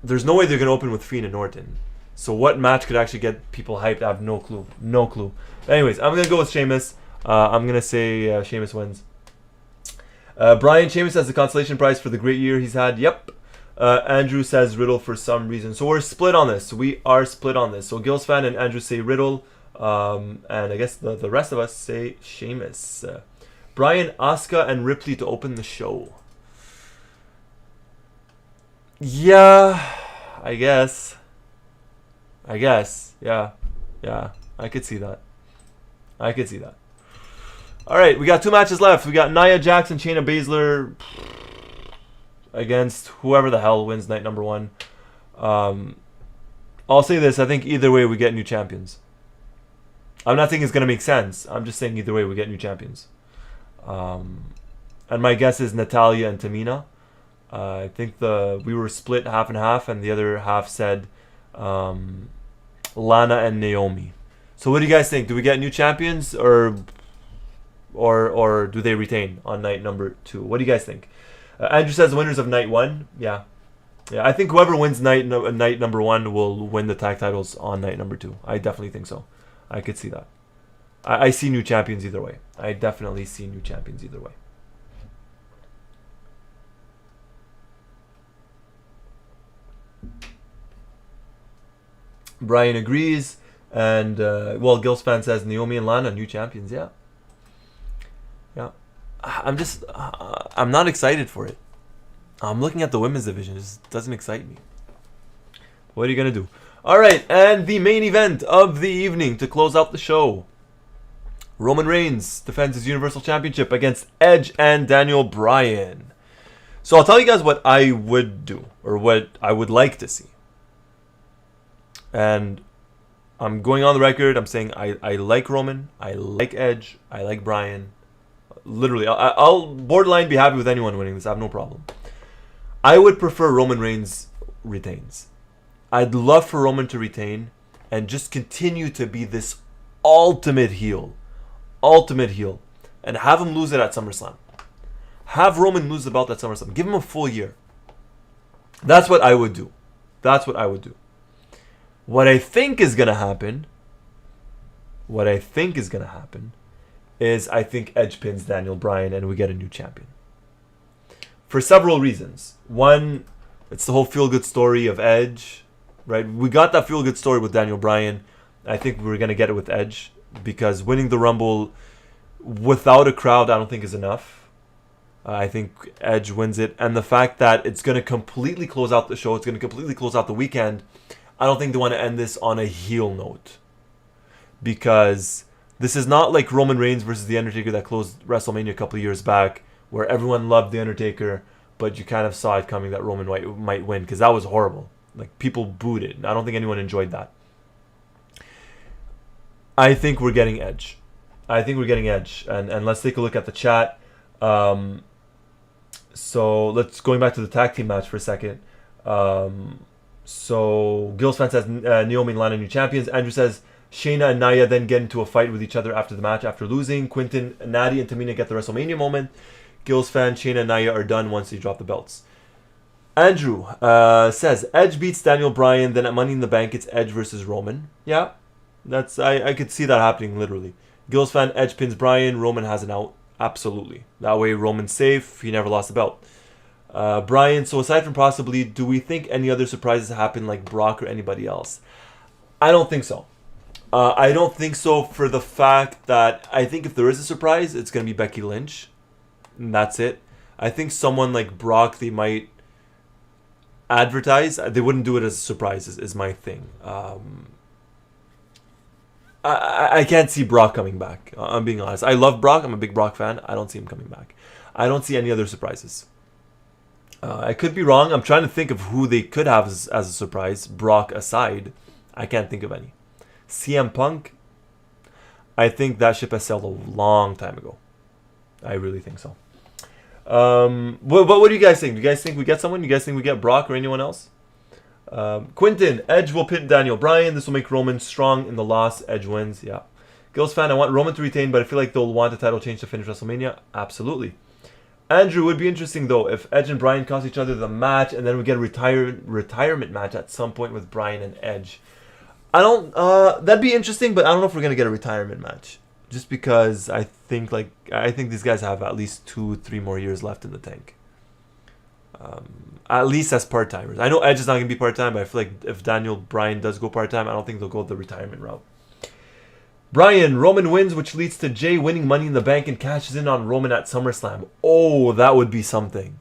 Speaker 1: there's no way they're gonna open with Fiend and Orton. So what match could actually get people hyped? I have no clue. No clue. Anyways, I'm gonna go with Sheamus. I'm gonna say Sheamus wins. Brian, Sheamus has the consolation prize for the great year he's had. Yep. Andrew says Riddle for some reason. So we're split on this. We are split on this. So Gills fan and Andrew say Riddle. And I guess the rest of us say Sheamus. Brian, Asuka, and Ripley to open the show. Yeah, I guess. Yeah. I could see that. All right, we got 2 matches left. We got Nia Jax and Shayna Baszler against whoever the hell wins night number 1. I'll say this. I think either way we get new champions. I'm not saying it's going to make sense. I'm just saying either way we get new champions. And my guess is Natalya and Tamina. I think we were split half and half, and the other half said Lana and Naomi. So what do you guys think? Do we get new champions or do they retain on night number 2? What do you guys think? Andrew says winners of night 1. Yeah. I think whoever wins night number 1 will win the tag titles on night number 2. I definitely think so. I could see that. I see new champions either way. I definitely see new champions either way. Brian agrees. And, Gills fan says Naomi and Lana, new champions. Yeah. I'm not excited for it. I'm looking at the women's division. It just doesn't excite me. What are you going to do? All right, and the main event of the evening to close out the show. Roman Reigns defends his Universal Championship against Edge and Daniel Bryan. So I'll tell you guys what I would do, or what I would like to see. And I'm going on the record. I'm saying I like Roman. I like Edge. I like Bryan. Literally, I'll borderline be happy with anyone winning this. I have no problem. I would prefer Roman Reigns retains. I'd love for Roman to retain and just continue to be this ultimate heel. And have him lose it at SummerSlam. Have Roman lose the belt at SummerSlam. Give him a full year. That's what I would do. What I think is going to happen is I think Edge pins Daniel Bryan and we get a new champion. For several reasons. One, it's the whole feel-good story of Edge, right? We got that feel-good story with Daniel Bryan. I think we're going to get it with Edge because winning the Rumble without a crowd I don't think is enough. I think Edge wins it. And the fact that it's going to completely close out the show, it's going to completely close out the weekend, I don't think they want to end this on a heel note. Because this is not like Roman Reigns versus The Undertaker that closed WrestleMania a couple of years back, where everyone loved The Undertaker, but you kind of saw it coming that Roman might win, because that was horrible. Like, people booed it. I don't think anyone enjoyed that. I think we're getting Edge. And let's take a look at the chat. So, going back to the tag team match for a second. So, Gills fan says Naomi and Lana new champions. Andrew says Shayna and Nia then get into a fight with each other after the match after losing. Quinton, Natty, and Tamina get the WrestleMania moment. Gills fan, Shayna and Nia are done once they drop the belts. Andrew says Edge beats Daniel Bryan, then at Money in the Bank it's Edge versus Roman. Yeah, I could see that happening literally. Gills fan, Edge pins Bryan, Roman has an out. Absolutely. That way Roman's safe, he never lost the belt. Bryan, so aside from possibly, do we think any other surprises happen like Brock or anybody else? I don't think so. I don't think so for the fact that I think if there is a surprise, it's going to be Becky Lynch. And that's it. I think someone like Brock, they might advertise. They wouldn't do it as a surprise, is my thing. I can't see Brock coming back. I'm being honest. I love Brock. I'm a big Brock fan. I don't see him coming back. I don't see any other surprises. I could be wrong. I'm trying to think of who they could have as a surprise. Brock aside, I can't think of any. CM Punk, I think that ship has sailed a long time ago. I really think so. What do you guys think? Do you guys think we get someone? Do you guys think we get Brock or anyone else? Quinton, Edge will pin Daniel Bryan. This will make Roman strong in the loss. Edge wins. Yeah. Gills fan, I want Roman to retain, but I feel like they'll want a title change to finish WrestleMania. Absolutely. Andrew, would be interesting though if Edge and Bryan cost each other the match, and then we get a retirement match at some point with Bryan and Edge. I don't. That'd be interesting, but I don't know if we're gonna get a retirement match. Just because I think these guys have at least 2-3 more years left in the tank. At least as part-timers. I know Edge is not going to be part-time, but I feel like if Daniel Bryan does go part-time, I don't think they'll go the retirement route. Brian, Roman wins, which leads to Jay winning Money in the Bank and cashes in on Roman at SummerSlam. Oh, that would be something.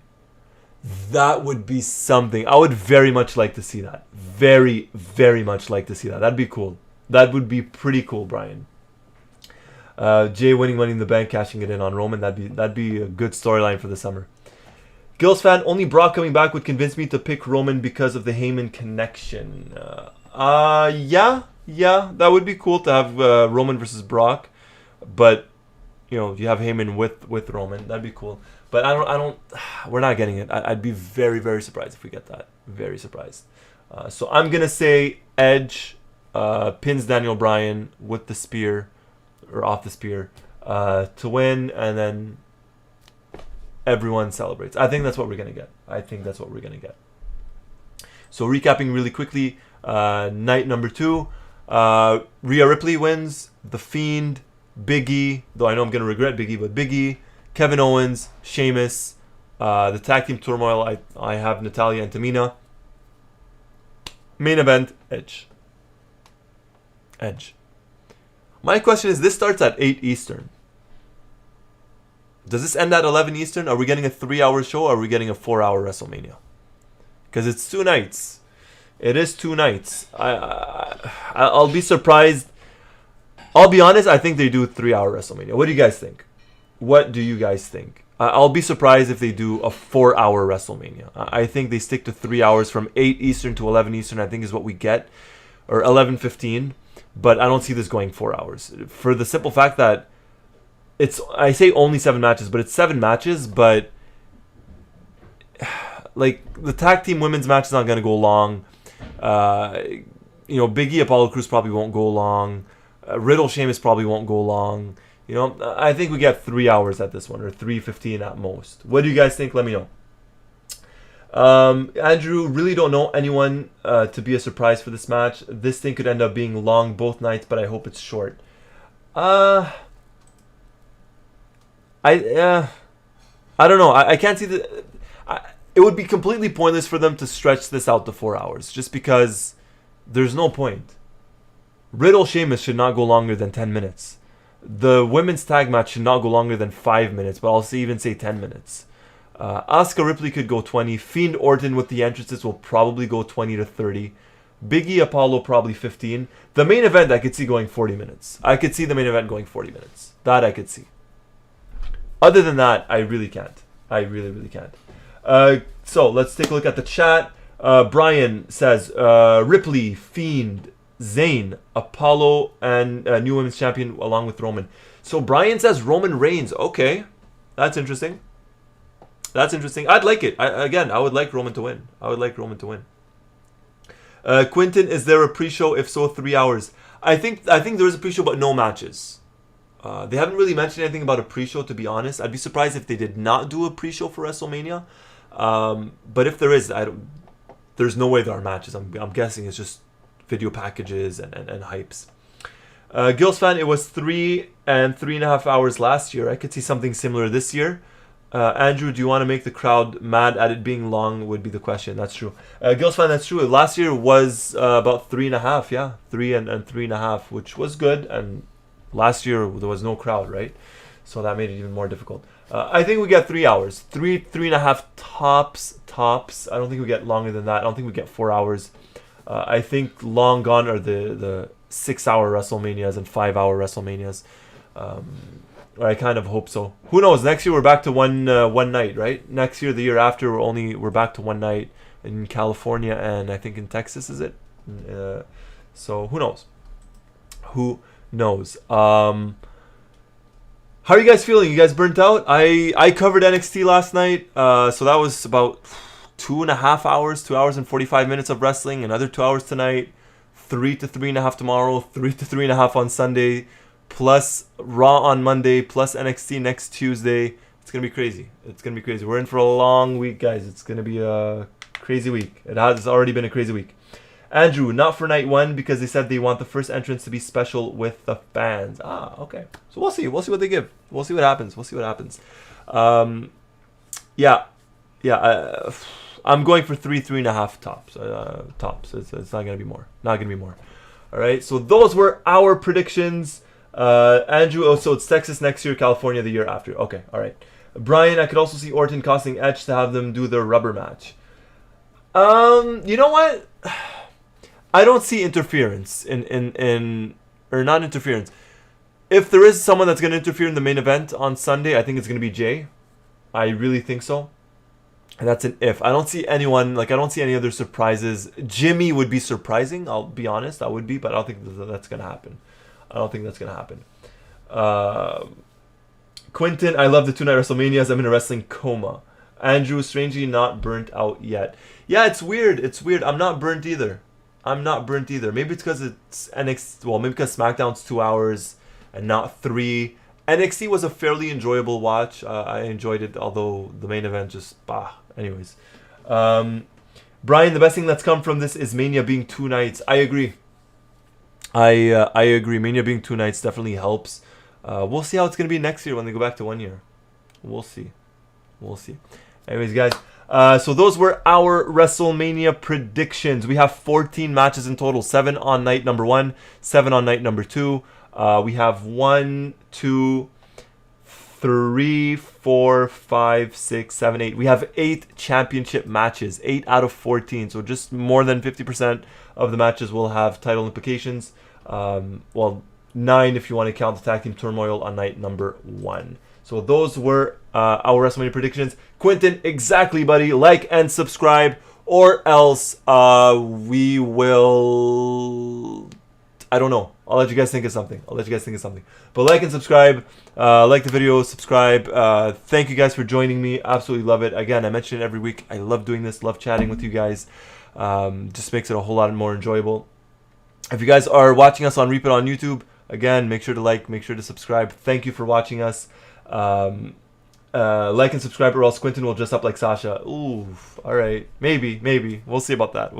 Speaker 1: That would be something. I would very much like to see that. Very, very much like to see that. That'd be cool. That would be pretty cool, Brian. Jay winning Money in the Bank, cashing it in on Roman. That'd be a good storyline for the summer. Gills fan, only Brock coming back would convince me to pick Roman because of the Heyman connection. Yeah, that would be cool to have Roman versus Brock, but you have Heyman with Roman. That'd be cool. But I don't. We're not getting it. I'd be very, very surprised if we get that. Very surprised. So I'm gonna say Edge pins Daniel Bryan with the spear, or off the spear, to win, and then everyone celebrates. I think that's what we're gonna get. So recapping really quickly, night number 2, Rhea Ripley wins, The Fiend, Big E, though I know I'm gonna regret Big E, but Big E, Kevin Owens, Sheamus, the tag team turmoil. I have Natalya and Tamina. Main event, Edge. My question is, this starts at 8 Eastern. Does this end at 11 Eastern? Are we getting a 3-hour show, or are we getting a 4-hour WrestleMania? Because it's 2 nights. It is 2 nights. I'll be surprised. I'll be honest, I think they do a 3-hour WrestleMania. What do you guys think? I'll be surprised if they do a 4-hour WrestleMania. I think they stick to 3 hours from 8 Eastern to 11 Eastern, I think is what we get. Or 11:15. But I don't see this going 4 hours. For the simple fact that I say only 7 matches, but it's 7 matches, but like the tag team women's match is not going to go long. Big E Apollo Crews probably won't go long. Riddle Sheamus probably won't go long. I think we get 3 hours at this one, or 3:15 at most. What do you guys think? Let me know. Andrew, really don't know anyone to be a surprise for this match. This thing could end up being long both nights, but I hope it's short. I don't know. I can't see it would be completely pointless for them to stretch this out to 4 hours, just because there's no point. Riddle Sheamus should not go longer than 10 minutes. The women's tag match should not go longer than 5 minutes, but I'll even say 10 minutes. Asuka Ripley could go 20. Fiend Orton with the entrances will probably go 20 to 30. Big E Apollo probably 15. The main event I could see going 40 minutes. I could see the main event going 40 minutes. That I could see. Other than that, I really can't. I really, really can't. So let's take a look at the chat. Brian says Ripley, Fiend, Zayn, Apollo, and new women's champion along with Roman. So Brian says Roman Reigns. Okay, that's interesting. I'd like it. I would like Roman to win. Quinton, is there a pre-show? If so, 3 hours. I think there is a pre-show, but no matches. They haven't really mentioned anything about a pre-show, to be honest. I'd be surprised if they did not do a pre-show for WrestleMania. But if there is, there's no way there are matches. I'm guessing it's just video packages and hypes. Gills fan, it was 3 and 3.5 hours last year. I could see something similar this year. Andrew, do you want to make the crowd mad at it being long? Would be the question. That's true. Gills fan, that's true. Last year was about 3.5. Yeah, 3 and 3.5, which was good. And last year there was no crowd, right? So that made it even more difficult. I think we get 3 hours. 3.5 tops. I don't think we get longer than that. I don't think we get 4 hours. I think long gone are the 6-hour WrestleManias and 5-hour WrestleManias. I kind of hope so. Who knows? Next year we're back to one night, right? Next year, the year after, we're back to one night in California and I think in Texas, is it? So who knows? Who knows? How are you guys feeling? You guys burnt out? I covered NXT last night, so that was about 2.5 hours, 2 hours and 45 minutes of wrestling. Another 2 hours tonight, 3 to 3.5 tomorrow, 3 to 3.5 on Sunday, plus Raw on Monday, plus NXT next Tuesday. It's gonna be crazy. It's gonna be crazy. We're in for a long week, guys. It's gonna be a crazy week. It has already been a crazy week. Andrew, not for night one because they said they want the first entrance to be special with the fans. Okay. So we'll see. We'll see what they give. We'll see what happens. We'll see what happens. Yeah. I'm going for 3.5 tops. Tops. It's not gonna be more. Not gonna be more. All right. So those were our predictions. Andrew, so it's Texas next year, California the year after. Okay. All right. Brian, I could also see Orton costing Edge to have them do their rubber match. You know what? I don't see interference in or not interference. If there is someone that's going to interfere in the main event on Sunday, I think it's going to be Jay. I really think so. And that's an if. I don't see anyone, I don't see any other surprises. Jimmy would be surprising, I'll be honest. I would be, but I don't think that's going to happen. I don't think that's going to happen. Quentin, I love the 2-night WrestleManias. I'm in a wrestling coma. Andrew, strangely not burnt out yet. Yeah, it's weird. It's weird. I'm not burnt either. Maybe it's because it's NXT. Well, maybe because SmackDown's 2 hours and not 3. NXT was a fairly enjoyable watch. I enjoyed it, although the main event just Anyways, Brian, the best thing that's come from this is Mania being 2 nights. I agree. I agree. Mania being 2 nights definitely helps. We'll see how it's gonna be next year when they go back to 1 year. We'll see. Anyways, guys. So those were our WrestleMania predictions. We have 14 matches in total. 7 on night number 1, 7 on night number 2. We have 1, 2, 3, 4, 5, 6, 7, 8. We have 8 championship matches. 8 out of 14. So just more than 50% of the matches will have title implications. 9 if you want to count the tag team turmoil on night number 1. So those were our WrestleMania predictions. Quentin, exactly, buddy. Like and subscribe, or else we will... I don't know. I'll let you guys think of something. But like and subscribe. Like the video, subscribe. Thank you guys for joining me. Absolutely love it. Again, I mention it every week. I love doing this. Love chatting with you guys. Just makes it a whole lot more enjoyable. If you guys are watching us on repeat on YouTube, again, make sure to like, make sure to subscribe. Thank you for watching us. Like and subscribe, or else Quentin will dress up like Sasha. Ooh, all right, maybe. We'll see about that.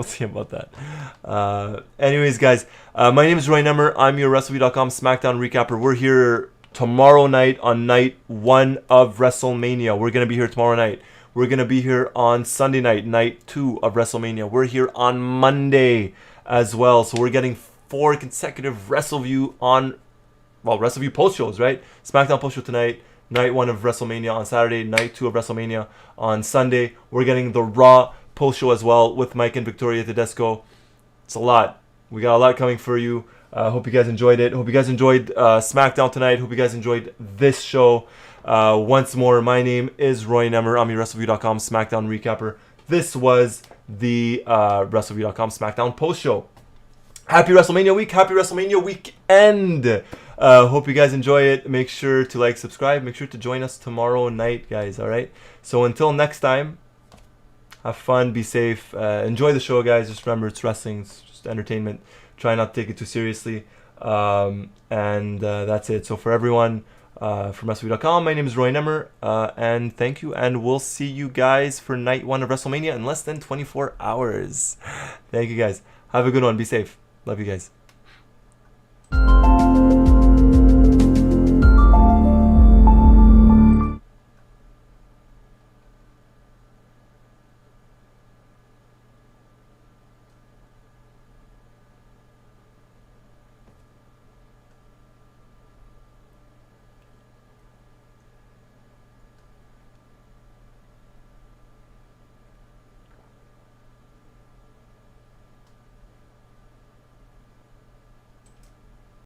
Speaker 1: Anyways, guys, my name is Roy Nemer. I'm your Wrestleview.com SmackDown recapper. We're here tomorrow night on night 1 of WrestleMania. We're gonna be here tomorrow night. We're gonna be here on Sunday night, night 2 of WrestleMania. We're here on Monday as well. So we're getting 4 consecutive Wrestleview Post shows, right? SmackDown Post Show tonight, night 1 of WrestleMania on Saturday, night 2 of WrestleMania on Sunday. We're getting the Raw Post Show as well with Mike and Victoria Tedesco. It's a lot. We got a lot coming for you. Hope you guys enjoyed it. Hope you guys enjoyed SmackDown tonight. Hope you guys enjoyed this show. Once more, my name is Roy Nemer. I'm your Wrestleview.com SmackDown recapper. This was the Wrestleview.com SmackDown Post Show. Happy WrestleMania week. Happy WrestleMania weekend. Hope you guys enjoy it. Make sure to like, subscribe. Make sure to join us tomorrow night, guys. All right. So until next time, have fun. Be safe. Enjoy the show, guys. Just remember, it's wrestling. It's just entertainment. Try not to take it too seriously. And that's it. So for everyone from Wrestleview.com, my name is Roy Nemer. And thank you. And we'll see you guys for night 1 of WrestleMania in less than 24 hours. Thank you, guys. Have a good one. Be safe. Love you guys.